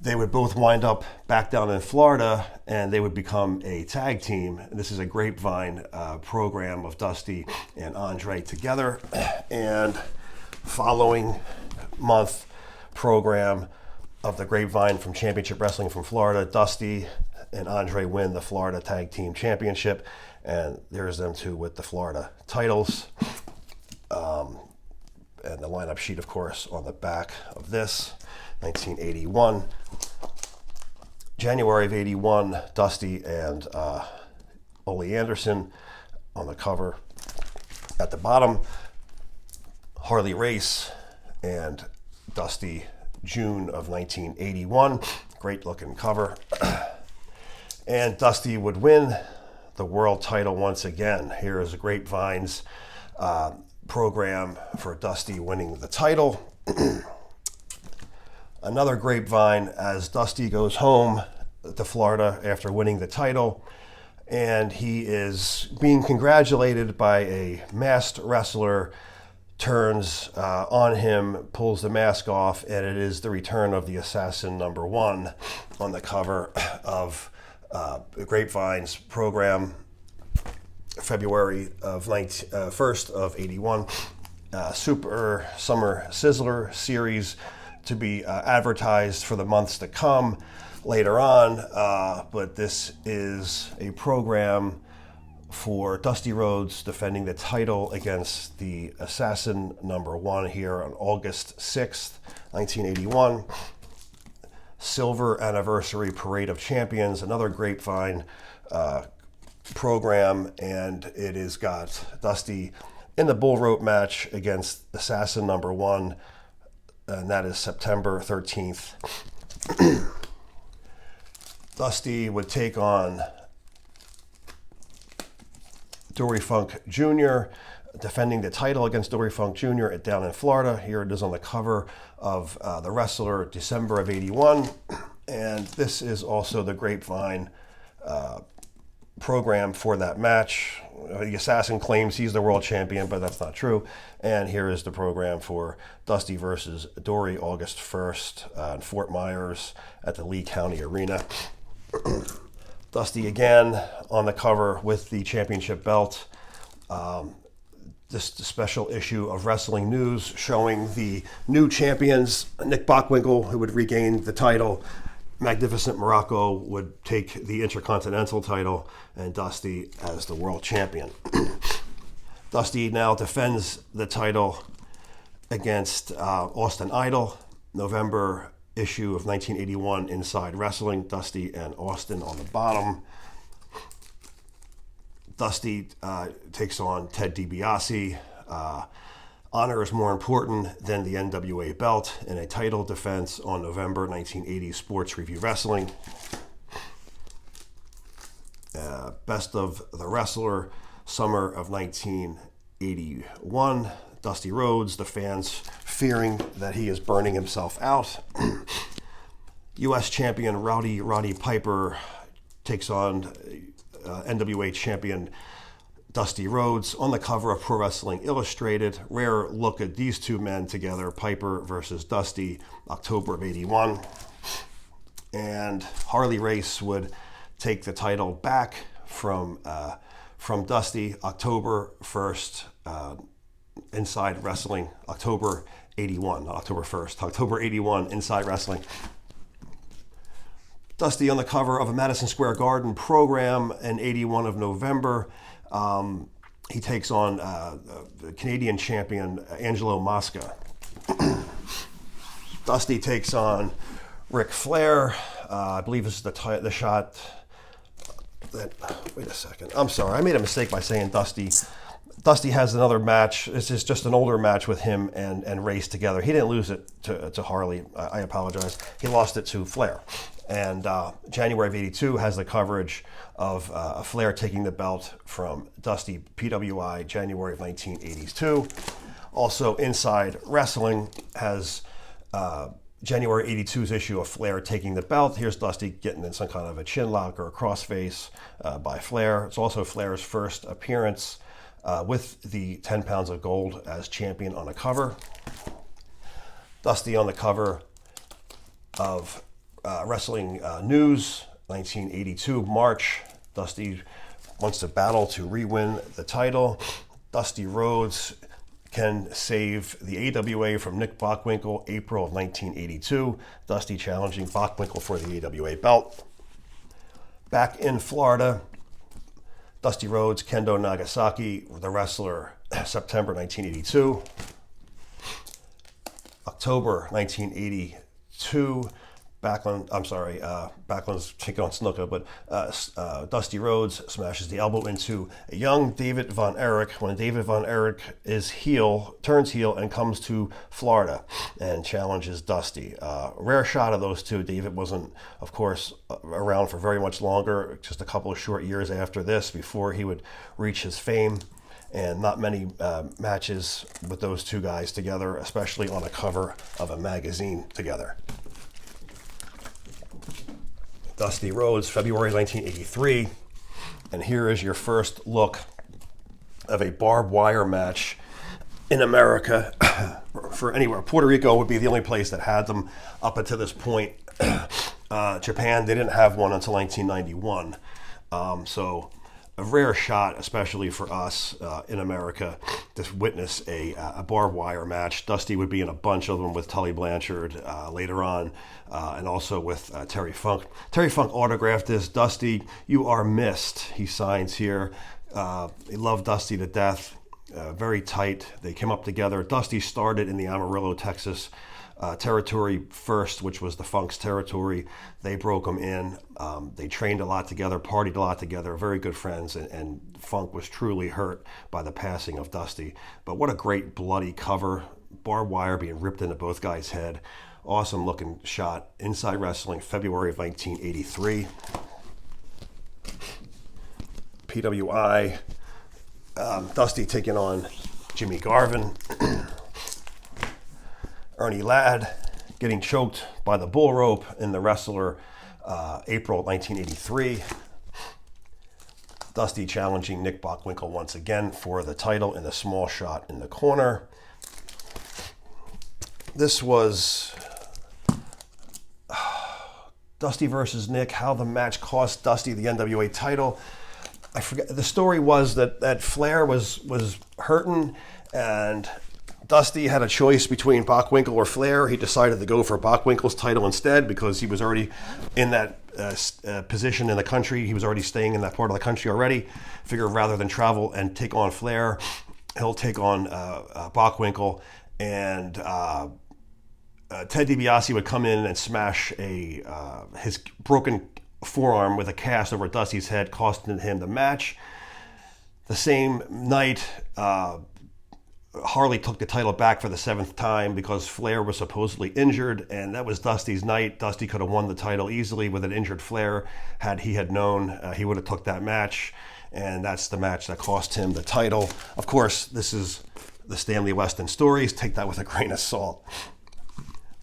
they would both wind up back down in Florida, and they would become a tag team. This is a Grapevine program of Dusty and Andre together. And following month program of the Grapevine from Championship Wrestling from Florida, Dusty and Andre win the Florida Tag Team Championship. And there's them two with the Florida titles. And the lineup sheet, of course, on the back of this. 1981. January of 81, Dusty and Ole Anderson on the cover. At the bottom, Harley Race and Dusty, June of 1981. Great looking cover. And Dusty would win the world title once again. Here is Grapevine's program for Dusty winning the title. Another Grapevine as Dusty goes home to Florida after winning the title, and he is being congratulated by a masked wrestler, turns on him, pulls the mask off, and it is the return of the Assassin #1 on the cover of Grapevine's program, February of 1st of 81. Super Summer Sizzler series to be advertised for the months to come later on, but this is a program for Dusty Rhodes defending the title against the Assassin #1 here on August 6th, 1981. Silver Anniversary Parade of Champions, another Grapevine program, and it has got Dusty in the bull rope match against Assassin #1, and that is September 13th. Dusty would take on Dory Funk Jr., defending the title against Dory Funk Jr. down in Florida. Here it is on the cover of The Wrestler, December of 81. And this is also the Grapevine program for that match. The Assassin claims he's the world champion, but that's not true. And here is the program for Dusty versus Dory, August 1st in Fort Myers at the Lee County Arena. Dusty again on the cover with the championship belt. This special issue of Wrestling News showing the new champions, Nick Bockwinkel, who would regain the title. Magnificent Morocco would take the Intercontinental title, and Dusty as the world champion. Dusty now defends the title against Austin Idol, November issue of 1981 Inside Wrestling. Dusty and Austin on the bottom. Dusty takes on Ted DiBiase. Honor is more important than the NWA belt in a title defense on November 1980 Sports Review Wrestling. Best of the Wrestler summer of 1981. Dusty Rhodes, the fans fearing that he is burning himself out. U.S. champion Roddy Piper takes on NWA champion Dusty Rhodes on the cover of Pro Wrestling Illustrated. Rare look at these two men together, Piper versus Dusty, October of 81. And Harley Race would take the title back from Dusty October 1st, Inside Wrestling, October 81, not October 1st, October 81, Inside Wrestling. Dusty on the cover of a Madison Square Garden program in 81 of November. He takes on Canadian champion Angelo Mosca. Dusty takes on Ric Flair. I believe this is the shot that, wait a second. I'm sorry, I made a mistake by saying Dusty. Dusty has another match. This is just an older match with him and Race together. He didn't lose it to Harley. I apologize. He lost it to Flair. And January of 82 has the coverage of Flair taking the belt from Dusty, PWI, January of 1982. Also, Inside Wrestling has January 82's issue of Flair taking the belt. Here's Dusty getting in some kind of a chin lock or a crossface by Flair. It's also Flair's first appearance with the 10 pounds of gold as champion on the cover. Dusty on the cover of Wrestling News, 1982, March. Dusty wants to battle to re-win the title. Dusty Rhodes can save the AWA from Nick Bockwinkel, April of 1982. Dusty challenging Bockwinkel for the AWA belt. Back in Florida, Dusty Rhodes, Kendo Nagasaki, the wrestler, September 1982. October 1982, Backlund's taking on Snuka, but Dusty Rhodes smashes the elbow into a young David Von Erich when David Von Erich turns heel and comes to Florida and challenges Dusty. Rare shot of those two. David wasn't, of course, around for very much longer, just a couple of short years after this before he would reach his fame. And not many matches with those two guys together, especially on a cover of a magazine together. Dusty Rhodes, February 1983, and here is your first look of a barbed wire match in America for anywhere. Puerto Rico would be the only place that had them up until this point. Japan, they didn't have one until 1991. So a rare shot, especially for us in America, to witness a barbed wire match. Dusty would be in a bunch of them with Tully Blanchard later on, and also with Terry Funk. Terry Funk autographed this. Dusty, you are missed. He signs here. He loved Dusty to death. Very tight. They came up together. Dusty started in the Amarillo, Texas territory first, which was the Funk's territory. They broke him in. They trained a lot together, partied a lot together, very good friends, and Funk was truly hurt by the passing of Dusty. But what a great bloody cover. Barbed wire being ripped into both guys' head. Awesome looking shot. Inside Wrestling, February of 1983. PWI. Dusty taking on Jimmy Garvin. Ernie Ladd getting choked by the bull rope in the Wrestler, April 1983. Dusty challenging Nick Bockwinkel once again for the title in a small shot in the corner. This was Dusty versus Nick, how the match cost Dusty the NWA title. I forget. The story was that Flair was hurting and Dusty had a choice between Bockwinkel or Flair. He decided to go for Bockwinkel's title instead because he was already in that position in the country. He was already staying in that part of the country already. Figured rather than travel and take on Flair, he'll take on Bockwinkel. And Ted DiBiase would come in and smash his broken forearm with a cast over Dusty's head, costing him the match. The same night, Harley took the title back for the 7th time because Flair was supposedly injured, and that was Dusty's night. Dusty could have won the title easily with an injured Flair. Had he known, he would have took that match. and that's the match that cost him the title. Of course, this is the Stanley Weston stories. Take that with a grain of salt.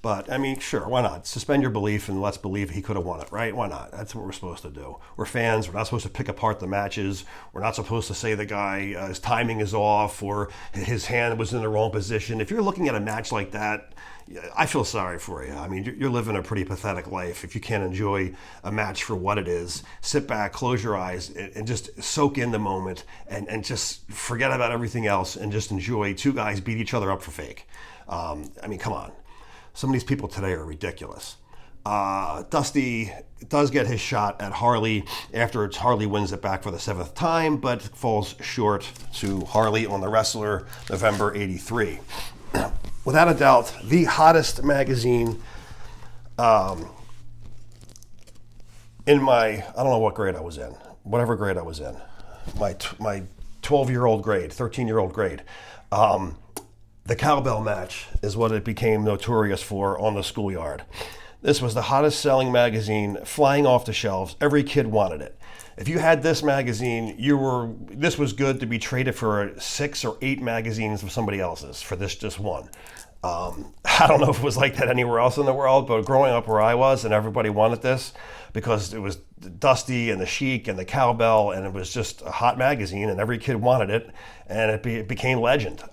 But, I mean, sure, why not? Suspend your belief and let's believe he could have won it, right? Why not? That's what we're supposed to do. We're fans. We're not supposed to pick apart the matches. We're not supposed to say the guy, his timing is off or his hand was in the wrong position. If you're looking at a match like that, I feel sorry for you. I mean, you're living a pretty pathetic life if you can't enjoy a match for what it is. Sit back, close your eyes, and just soak in the moment and just forget about everything else and just enjoy two guys beat each other up for fake. I mean, come on. Some of these people today are ridiculous. Dusty does get his shot at Harley. Afterwards, Harley wins it back for the 7th time, but falls short to Harley on The Wrestler, November 83. Without a doubt, the hottest magazine in my, I don't know what grade I was in, whatever grade I was in, my 12-year-old grade, 13-year-old grade. The cowbell match is what it became notorious for on the schoolyard. This was the hottest selling magazine, flying off the shelves. Every kid wanted it. If you had this magazine, this was good to be traded for 6 or 8 magazines of somebody else's for this just one. I don't know if it was like that anywhere else in the world, but growing up where I was and everybody wanted this because it was Dusty and the Sheik and the cowbell, and it was just a hot magazine and every kid wanted it, and it became legend.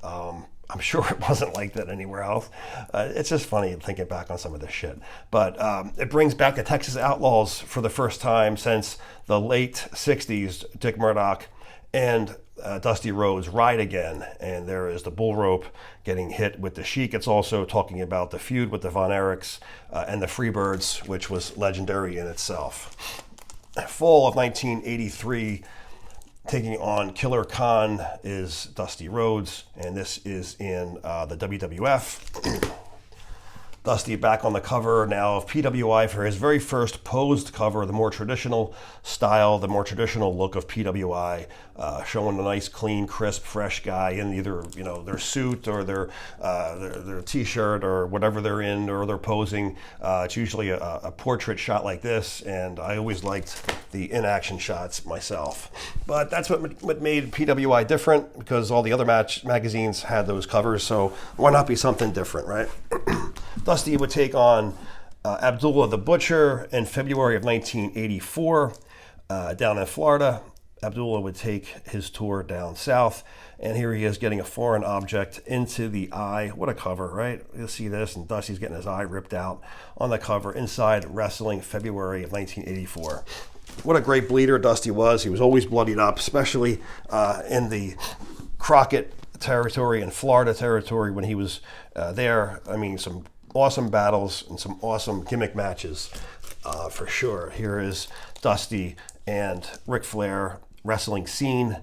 I'm sure it wasn't like that anywhere else. It's just funny thinking back on some of this shit. But it brings back the Texas Outlaws for the first time since the late 60s. Dick Murdoch and Dusty Rhodes ride again. And there is the bull rope getting hit with the Sheik. It's also talking about the feud with the Von Erichs and the Freebirds, which was legendary in itself. Fall of 1983, taking on Killer Khan is Dusty Rhodes, and this is in the WWF. Dusty back on the cover now of PWI for his very first posed cover, the more traditional style, the more traditional look of PWI, showing a nice, clean, crisp, fresh guy in either their suit or their t-shirt or whatever they're in or they're posing. It's usually a portrait shot like this, and I always liked the in-action shots myself. But that's what made PWI different, because all the other magazines had those covers, so why not be something different, right? Dusty would take on Abdullah the Butcher in February of 1984 down in Florida. Abdullah would take his tour down south, and here he is getting a foreign object into the eye. What a cover, right? You'll see this, and Dusty's getting his eye ripped out on the cover. Inside Wrestling, February of 1984. What a great bleeder Dusty was. He was always bloodied up, especially in the Crockett territory and Florida territory when he was there. I mean, some awesome battles and some awesome gimmick matches for sure. Here is Dusty and Ric Flair wrestling scene.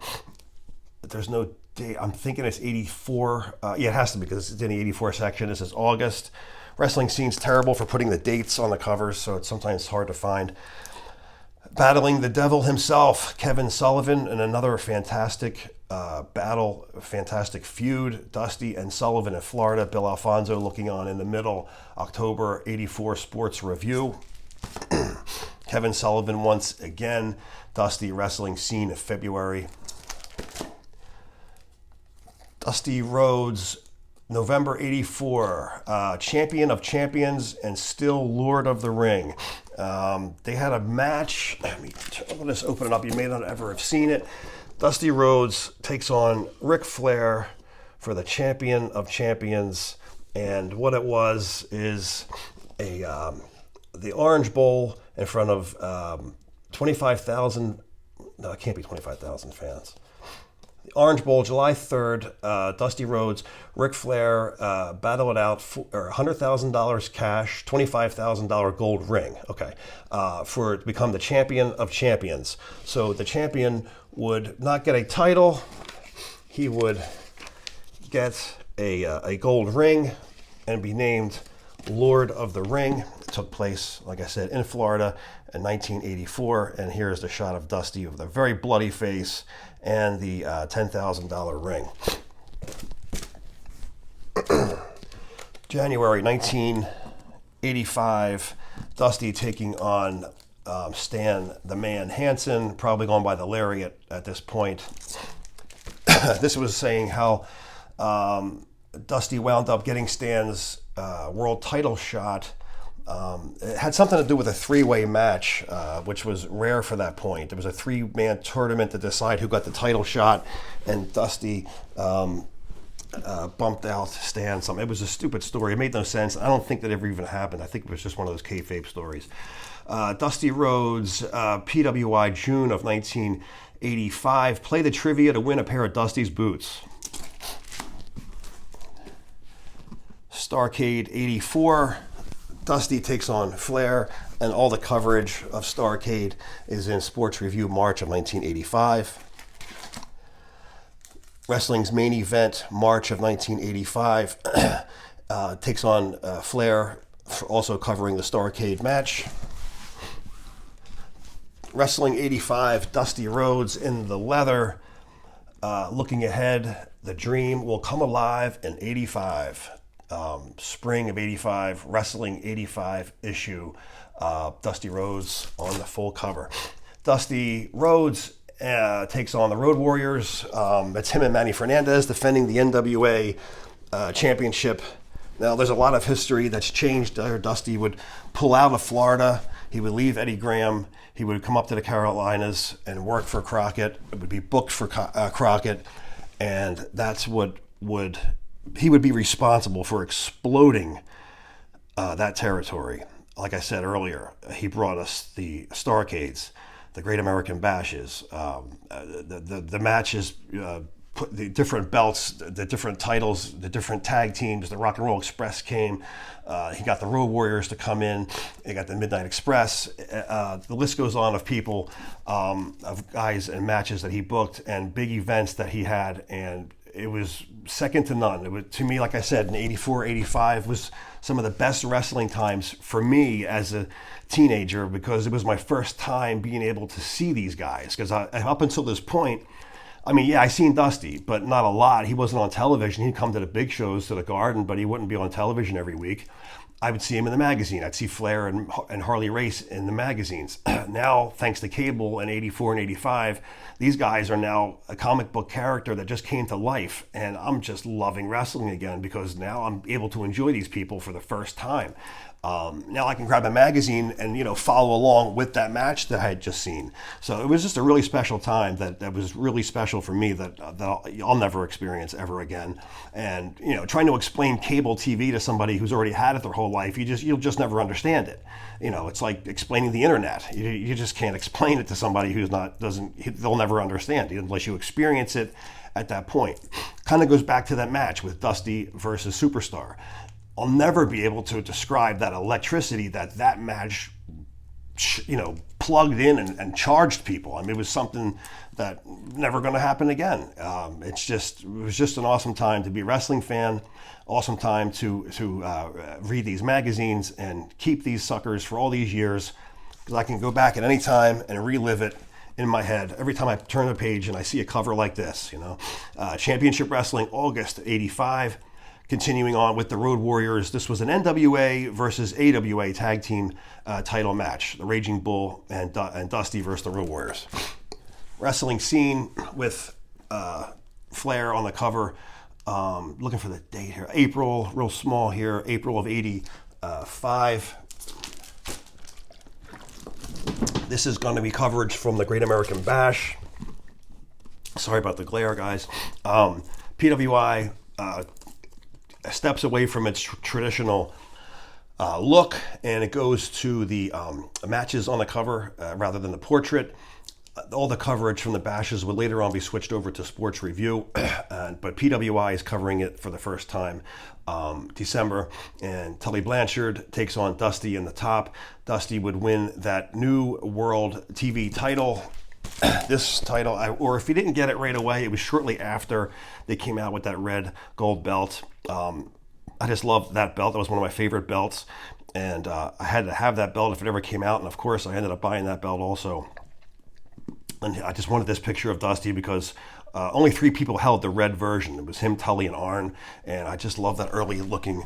There's no date. I'm thinking it's 84. Yeah, it has to be because it's in the 84 section. This is August. Wrestling scene's terrible for putting the dates on the covers, so it's sometimes hard to find. Battling the devil himself, Kevin Sullivan, in another fantastic battle, fantastic feud. Dusty and Sullivan in Florida. Bill Alfonso looking on in the middle. October 84 Sports Review. Kevin Sullivan once again. Dusty wrestling scene of February. Dusty Rhodes, November 84, champion of champions and still Lord of the Ring. They had a match. Let me just open it up. You may not ever have seen it. Dusty Rhodes takes on Ric Flair for the champion of champions. And what it was is the Orange Bowl in front of 25,000. No, it can't be 25,000 fans. Orange Bowl, July 3rd, Dusty Rhodes, Ric Flair battle it out for $100,000 cash, $25,000 gold ring, okay, to become the champion of champions. So the champion would not get a title, he would get a gold ring and be named Lord of the Ring. It took place, like I said, in Florida in 1984, and here's the shot of Dusty with a very bloody face and the $10,000 ring. January 1985, Dusty taking on Stan the Man Hansen, probably gone by the Lariat at this point. This was saying how Dusty wound up getting Stan's world title shot. It had something to do with a three-way match, which was rare for that point. It was a three-man tournament to decide who got the title shot, and Dusty bumped out Stan. It was a stupid story. It made no sense. I don't think that ever even happened. I think it was just one of those kayfabe stories. Dusty Rhodes, PWI, June of 1985. Play the trivia to win a pair of Dusty's boots. Starrcade 84. Dusty takes on Flair, and all the coverage of Starrcade is in Sports Review, March of 1985. Wrestling's Main Event, March of 1985, takes on Flair, also covering the Starrcade match. Wrestling 85, Dusty Rhodes in the leather, looking ahead, the dream will come alive in 85. Spring of 85, Wrestling 85 issue, Dusty Rhodes on the full cover. Dusty Rhodes takes on the Road Warriors. It's him and Manny Fernandez defending the NWA championship. Now, there's a lot of history that's changed there. Dusty would pull out of Florida. He would leave Eddie Graham. He would come up to the Carolinas and work for Crockett. It would be booked for Crockett. And that's what he would be responsible for exploding that territory. Like I said earlier, he brought us the Starrcades, the Great American Bashes, the matches, put the different belts, the different titles, the different tag teams. The Rock and Roll Express came. He got the Road Warriors to come in. He got the Midnight Express. The list goes on of people, of guys and matches that he booked and big events that he had, and it was second to none. It was, to me, like I said, in 84, 85 was some of the best wrestling times for me as a teenager, because it was my first time being able to see these guys. Because up until this point, I mean, yeah, I seen Dusty, but not a lot. He wasn't on television. He'd come to the big shows, to the Garden, but he wouldn't be on television every week. I would see him in the magazine. I'd see Flair and Harley Race in the magazines. Now, thanks to cable in 84 and 85, these guys are now a comic book character that just came to life. And I'm just loving wrestling again, because now I'm able to enjoy these people for the first time. Now I can grab a magazine and, follow along with that match that I had just seen. So it was just a really special time that was really special for me that I'll never experience ever again. And, trying to explain cable TV to somebody who's already had it their whole life, you'll just never understand it. It's like explaining the internet. You just can't explain it to somebody they'll never understand it unless you experience it at that point. Kind of goes back to that match with Dusty versus Superstar. I'll never be able to describe that electricity that match, plugged in and charged people. I mean, it was something that never going to happen again. It was just an awesome time to be a wrestling fan, awesome time to read these magazines and keep these suckers for all these years, because I can go back at any time and relive it in my head every time I turn the page and I see a cover like this. Championship Wrestling, August 85. Continuing on with the Road Warriors, this was an NWA versus AWA tag team title match. The Raging Bull and Dusty versus the Road Warriors. Wrestling Scene with Flair on the cover. Looking for the date here. April, real small here. April of 85. This is going to be coverage from the Great American Bash. Sorry about the glare, guys. PWI steps away from its traditional look, and it goes to the matches on the cover rather than the portrait. All the coverage from the bashes would later on be switched over to Sports Review, but PWI is covering it for the first time December, and Tully Blanchard takes on Dusty in the top. Dusty would win that new world TV title. This title, or if he didn't get it right away, it was shortly after they came out with that red gold belt. I just loved that belt. That was one of my favorite belts, and I had to have that belt if it ever came out, and of course I ended up buying that belt also. And I just wanted this picture of Dusty because Only 3 people held the red version. It was him, Tully, and Arn, and I just love that early-looking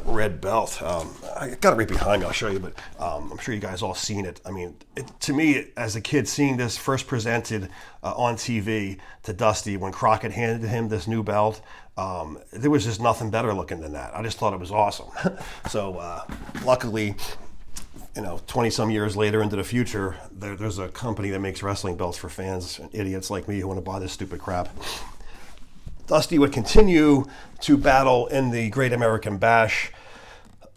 red belt. I got it right behind me. I'll show you, but I'm sure you guys all seen it. I mean, to me, as a kid, seeing this first presented on TV to Dusty when Crockett handed him this new belt, there was just nothing better looking than that. I just thought it was awesome. So luckily, 20-some years later into the future, there's a company that makes wrestling belts for fans and idiots like me who want to buy this stupid crap. Dusty would continue to battle in the Great American Bash.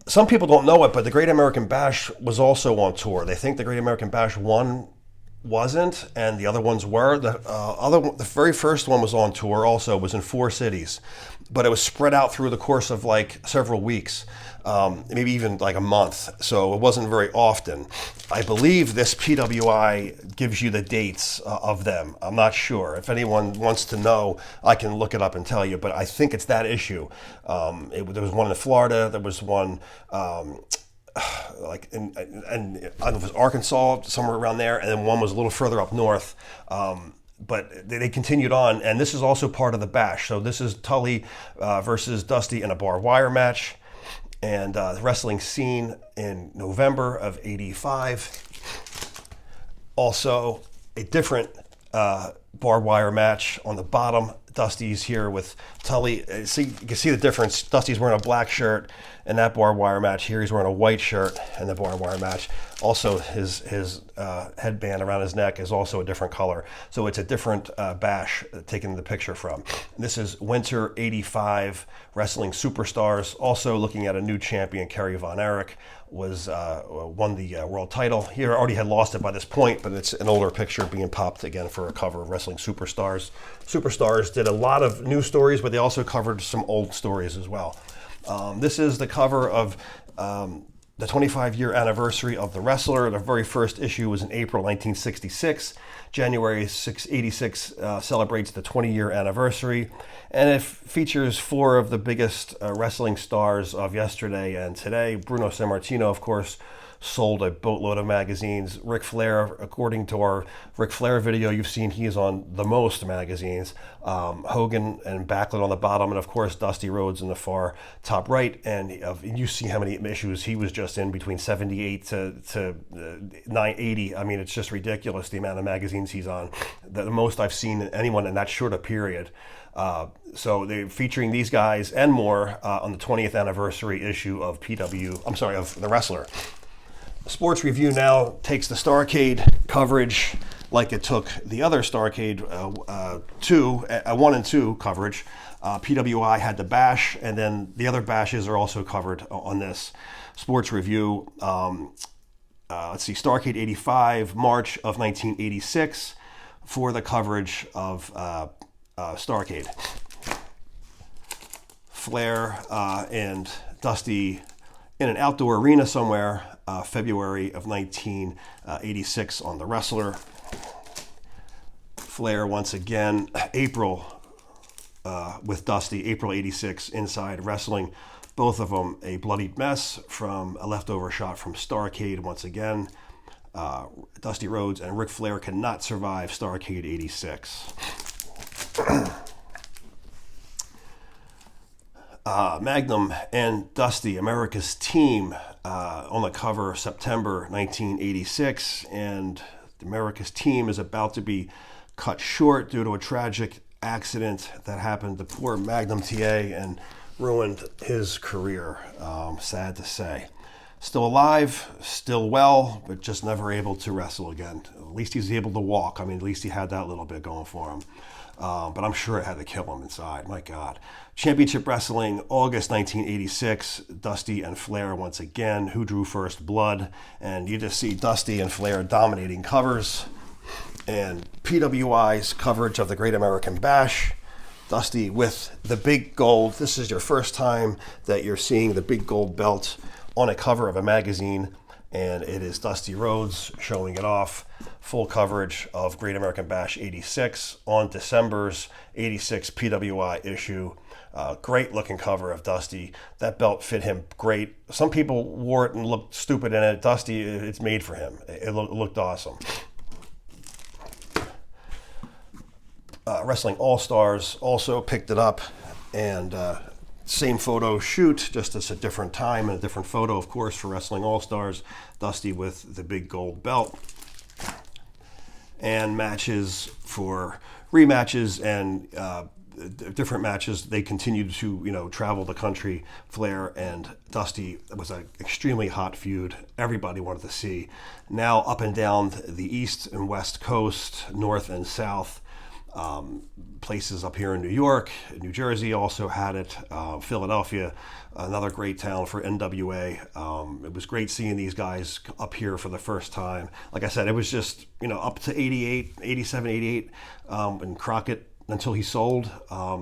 Some people don't know it, but the Great American Bash was also on tour. They think the Great American Bash 1 wasn't, and the other ones were. The very first one was on tour also, was in 4 cities, but it was spread out through the course of like several weeks, maybe even like a month, so it wasn't very often. I believe this PWI gives you the dates of them. I'm not sure. If anyone wants to know, I can look it up and tell you, but I think it's that issue. There was one in Florida, there was one and I don't know if it was Arkansas, somewhere around there, and then one was a little further up north. But they continued on, and this is also part of the bash. So this is Tully versus Dusty in a barbed wire match, and the wrestling scene in November of '85. Also, a different barbed wire match on the bottom. Dusty's here with Tully. See, you can see the difference. Dusty's wearing a black shirt in that barbed wire match. Here he's wearing a white shirt in the barbed wire match. Also, his headband around his neck is also a different color. So it's a different bash taken the picture from. And this is Winter '85 Wrestling Superstars. Also looking at a new champion, Kerry Von Erich, won the world title. He already had lost it by this point, but it's an older picture being popped again for a cover of Wrestling Superstars. Superstars did a lot of new stories, but they also covered some old stories as well. This is the cover of the 25-year anniversary of The Wrestler. The very first issue was in April 1966. January 86 celebrates the 20-year anniversary, and it features 4 of the biggest wrestling stars of yesterday and today. Bruno Sammartino, of course, sold a boatload of magazines. Ric Flair, according to our Ric Flair video you've seen, he is on the most magazines. Hogan and Backlund on the bottom, and of course Dusty Rhodes in the far top right. And you see how many issues he was just in, between 78 to 980. I mean, it's just ridiculous the amount of magazines he's on. The most I've seen anyone in that short a period. So they're featuring these guys and more on the 20th anniversary issue of of The Wrestler. Sports Review now takes the Starrcade coverage like it took the other Starrcade 1 and 2 coverage. PWI had the bash, and then the other bashes are also covered on this Sports Review. Let's see, Starrcade '85, March of 1986 for the coverage of Starrcade. Flair and Dusty in an outdoor arena somewhere, February of 1986 on The Wrestler. Flair once again, April with Dusty, April '86, Inside Wrestling. Both of them a bloodied mess from a leftover shot from Starrcade once again. Dusty Rhodes and Ric Flair cannot survive Starrcade '86. Magnum and Dusty, America's Team, on the cover September 1986, and America's Team is about to be cut short due to a tragic accident that happened to poor Magnum TA and ruined his career. Sad to say. Still alive, still well, but just never able to wrestle again. At least he's able to walk. I mean, at least he had that little bit going for him. But I'm sure it had to kill him inside. My God. Championship Wrestling, August 1986. Dusty and Flair once again. Who drew first blood? And you just see Dusty and Flair dominating covers. And PWI's coverage of the Great American Bash. Dusty with the big gold. This is your first time that you're seeing the big gold belt on a cover of a magazine. And it is Dusty Rhodes showing it off. Full coverage of Great American Bash '86 on December's '86 PWI issue. Great looking cover of Dusty. That belt fit him great. Some people wore it and looked stupid in it. Dusty, it's made for him. It looked awesome. Wrestling All-Stars also picked it up, and same photo shoot, just as a different time and a different photo, of course, for Wrestling All-Stars. Dusty with the big gold belt. And matches for rematches and different matches. They continued to, travel the country. Flair and Dusty, it was an extremely hot feud. Everybody wanted to see. Now up and down the East and West Coast, North and South, places up here in New York, New Jersey also had it. Philadelphia, another great town for NWA. It was great seeing these guys up here for the first time. Like I said, it was just, up to 88, 87, 88, and Crockett until he sold,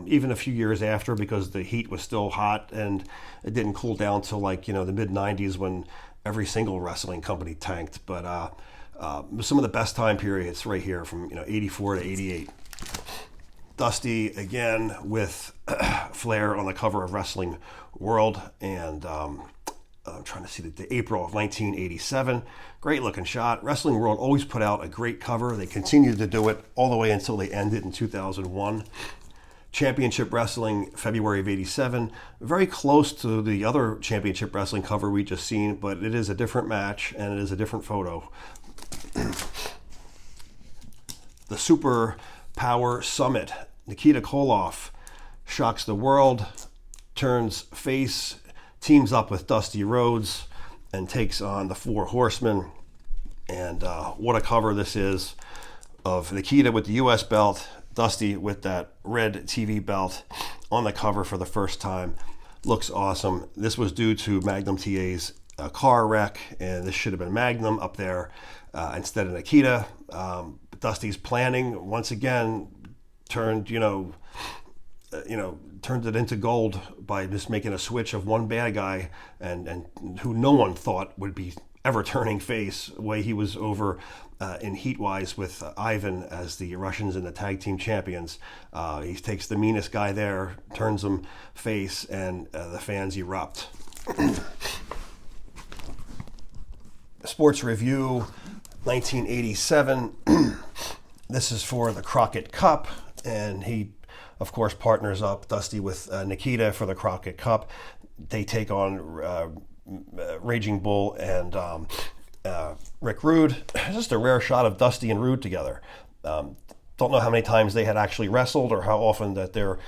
even a few years after, because the heat was still hot and it didn't cool down till the mid 90s when every single wrestling company tanked. But some of the best time periods right here from 84 to 88. Dusty again with Flair on the cover of Wrestling World, and I'm trying to see the April of 1987. Great looking shot. Wrestling World always put out a great cover. They continued to do it all the way until they ended in 2001. Championship Wrestling, February of 87. Very close to the other Championship Wrestling cover we just seen, but it is a different match and it is a different photo. The Super Power Summit. Nikita Koloff shocks the world, turns face, teams up with Dusty Rhodes, and takes on the Four Horsemen. And what a cover this is of Nikita with the U.S. belt, Dusty with that red TV belt on the cover for the first time. Looks awesome. This was due to Magnum TA's car wreck, and this should have been Magnum up there instead of Nikita. Dusty's planning once again turned it into gold by just making a switch of one bad guy and who no one thought would be ever turning face, the way he was over in heat-wise with Ivan as the Russians and the tag team champions. He takes the meanest guy there, turns him face, and the fans erupt. Sports Review, 1987. This is for the Crockett Cup, and he, of course, partners up Dusty with Nikita for the Crockett Cup. They take on Raging Bull and Rick Rude. Just a rare shot of Dusty and Rude together. Don't know how many times they had actually wrestled or how often that their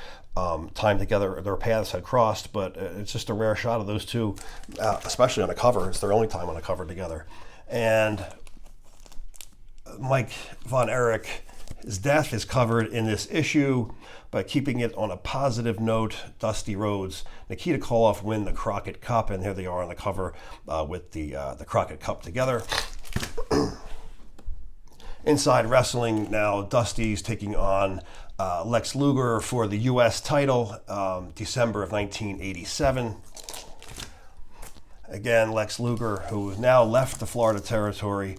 time together, their paths had crossed, but it's just a rare shot of those two, especially on a cover. It's their only time on a cover together. And Mike Von Erich, his death is covered in this issue, but keeping it on a positive note. Dusty Rhodes, Nikita Koloff win the Crockett Cup, and here they are on the cover with the Crockett Cup together. Inside Wrestling now, Dusty's taking on Lex Luger for the U.S. title, December of 1987. Again, Lex Luger, who now left the Florida territory,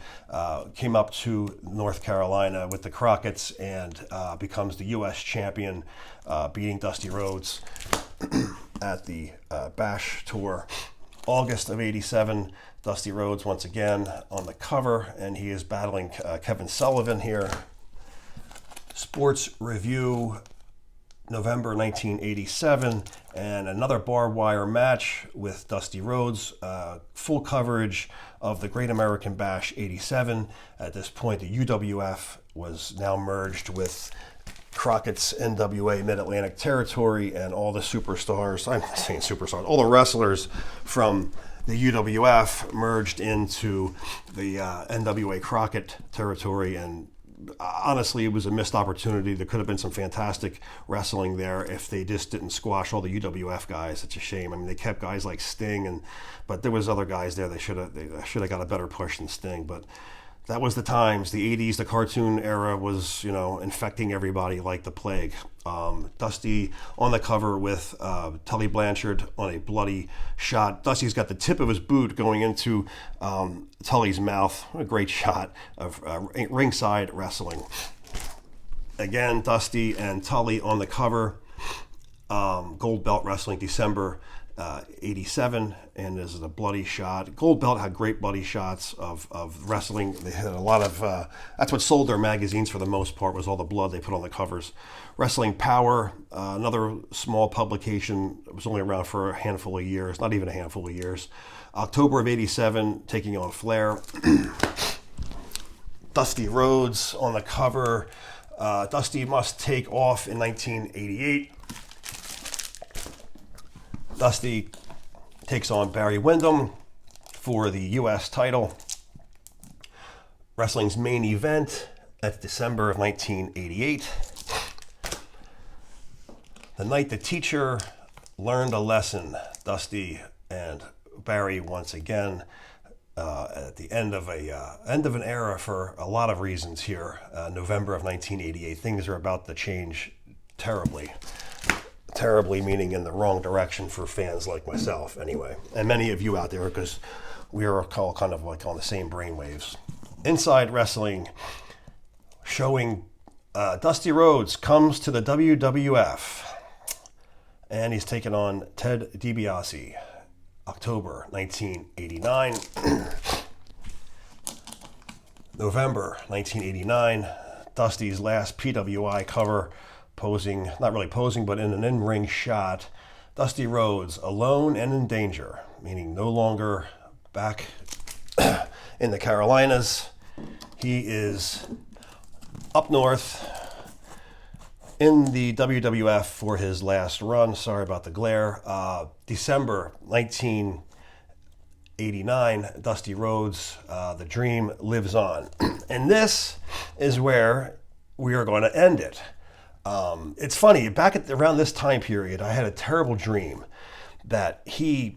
came up to North Carolina with the Crockett's and becomes the U.S. champion, beating Dusty Rhodes at the Bash Tour. August of 87, Dusty Rhodes once again on the cover, and he is battling Kevin Sullivan here. Sports Review, November 1987, and another barbed wire match with Dusty Rhodes. Full coverage of the Great American Bash 87. At this point, the UWF was now merged with Crockett's NWA Mid-Atlantic Territory, and all the superstars, I'm not saying superstars, all the wrestlers from the UWF merged into the NWA Crockett Territory, and honestly, it was a missed opportunity. There could have been some fantastic wrestling there if they just didn't squash all the UWF guys. It's a shame. I mean, they kept guys like Sting, but there was other guys there. They should have got a better push than Sting. But that was the times. The 80s, the cartoon era was, infecting everybody like the plague. Dusty on the cover with Tully Blanchard on a bloody shot. Dusty's got the tip of his boot going into Tully's mouth. What a great shot of ringside wrestling. Again, Dusty and Tully on the cover. Gold Belt Wrestling, December '87, and this is a bloody shot. Gold Belt had great bloody shots of wrestling. They had a lot of, that's what sold their magazines for the most part, was all the blood they put on the covers. Wrestling Power, another small publication, it was only around for a handful of years, not even a handful of years. October of '87, taking on Flair. Dusty Rhodes on the cover. Dusty must take off in 1988. Dusty takes on Barry Windham for the U.S. title. Wrestling's main event, that's December of 1988. The night the teacher learned a lesson, Dusty and Barry once again at the end of an era for a lot of reasons here. November of 1988, things are about to change terribly. Terribly meaning in the wrong direction for fans like myself, anyway, and many of you out there, because we are all kind of like on the same brainwaves. Inside Wrestling, showing Dusty Rhodes comes to the WWF, and he's taking on Ted DiBiase. October 1989. November 1989, Dusty's last PWI cover, posing, not really posing, but in an in-ring shot. Dusty Rhodes, alone and in danger, meaning no longer back in the Carolinas. He is up north in the WWF for his last run. Sorry about the glare. December 1989, Dusty Rhodes, the dream lives on. And this is where we are going to end it. It's funny, back at around this time period, I had a terrible dream that he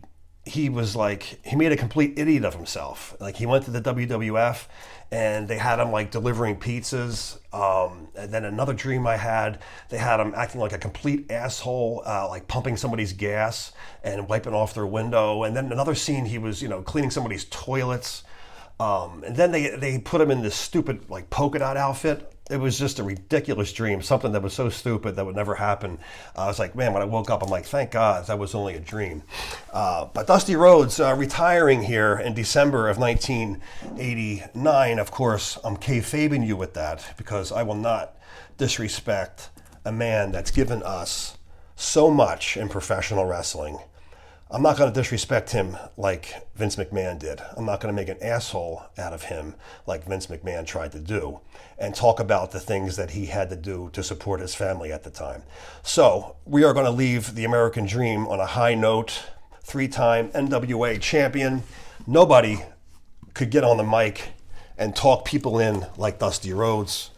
was like, he made a complete idiot of himself. Like, he went to the WWF and they had him like delivering pizzas. And then another dream I had, they had him acting like a complete asshole, like pumping somebody's gas and wiping off their window. And then another scene, he was, cleaning somebody's toilets. And then they put him in this stupid like polka dot outfit. It was just a ridiculous dream, something that was so stupid that would never happen. I was like, man, when I woke up, I'm like, thank God that was only a dream. But Dusty Rhodes retiring here in December of 1989. Of course, I'm kayfabing you with that because I will not disrespect a man that's given us so much in professional wrestling. I'm not going to disrespect him like Vince McMahon did. I'm not going to make an asshole out of him like Vince McMahon tried to do and talk about the things that he had to do to support his family at the time. So we are going to leave the American Dream on a high note. 3-time NWA champion. Nobody could get on the mic and talk people in like Dusty Rhodes.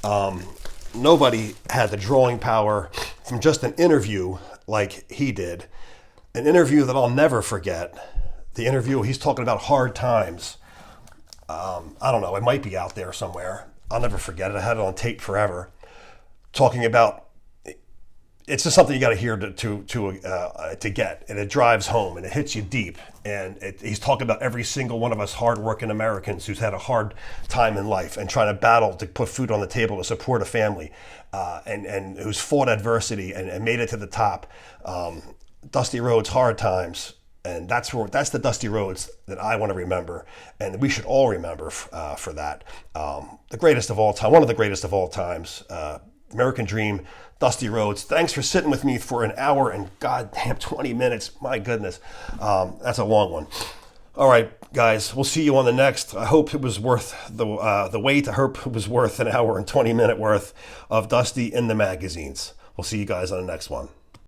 Nobody had the drawing power from just an interview like he did. An interview that I'll never forget. The interview, he's talking about hard times. I don't know, it might be out there somewhere. I'll never forget it. I had it on tape forever. Talking about, it's just something you got to hear to get, and it drives home and it hits you deep. And he's talking about every single one of us hardworking Americans who's had a hard time in life and trying to battle to put food on the table to support a family, and who's fought adversity and made it to the top. Dusty Rhodes, hard times, and that's the Dusty Rhodes that I want to remember, and we should all remember for that. The greatest of all time, one of the greatest of all times, American Dream, Dusty Rhodes. Thanks for sitting with me for an hour and goddamn 20 minutes. My goodness, that's a long one. All right, guys, we'll see you on the next. I hope it was worth the wait. I hope it was worth an hour and 20 minute worth of Dusty in the magazines. We'll see you guys on the next one.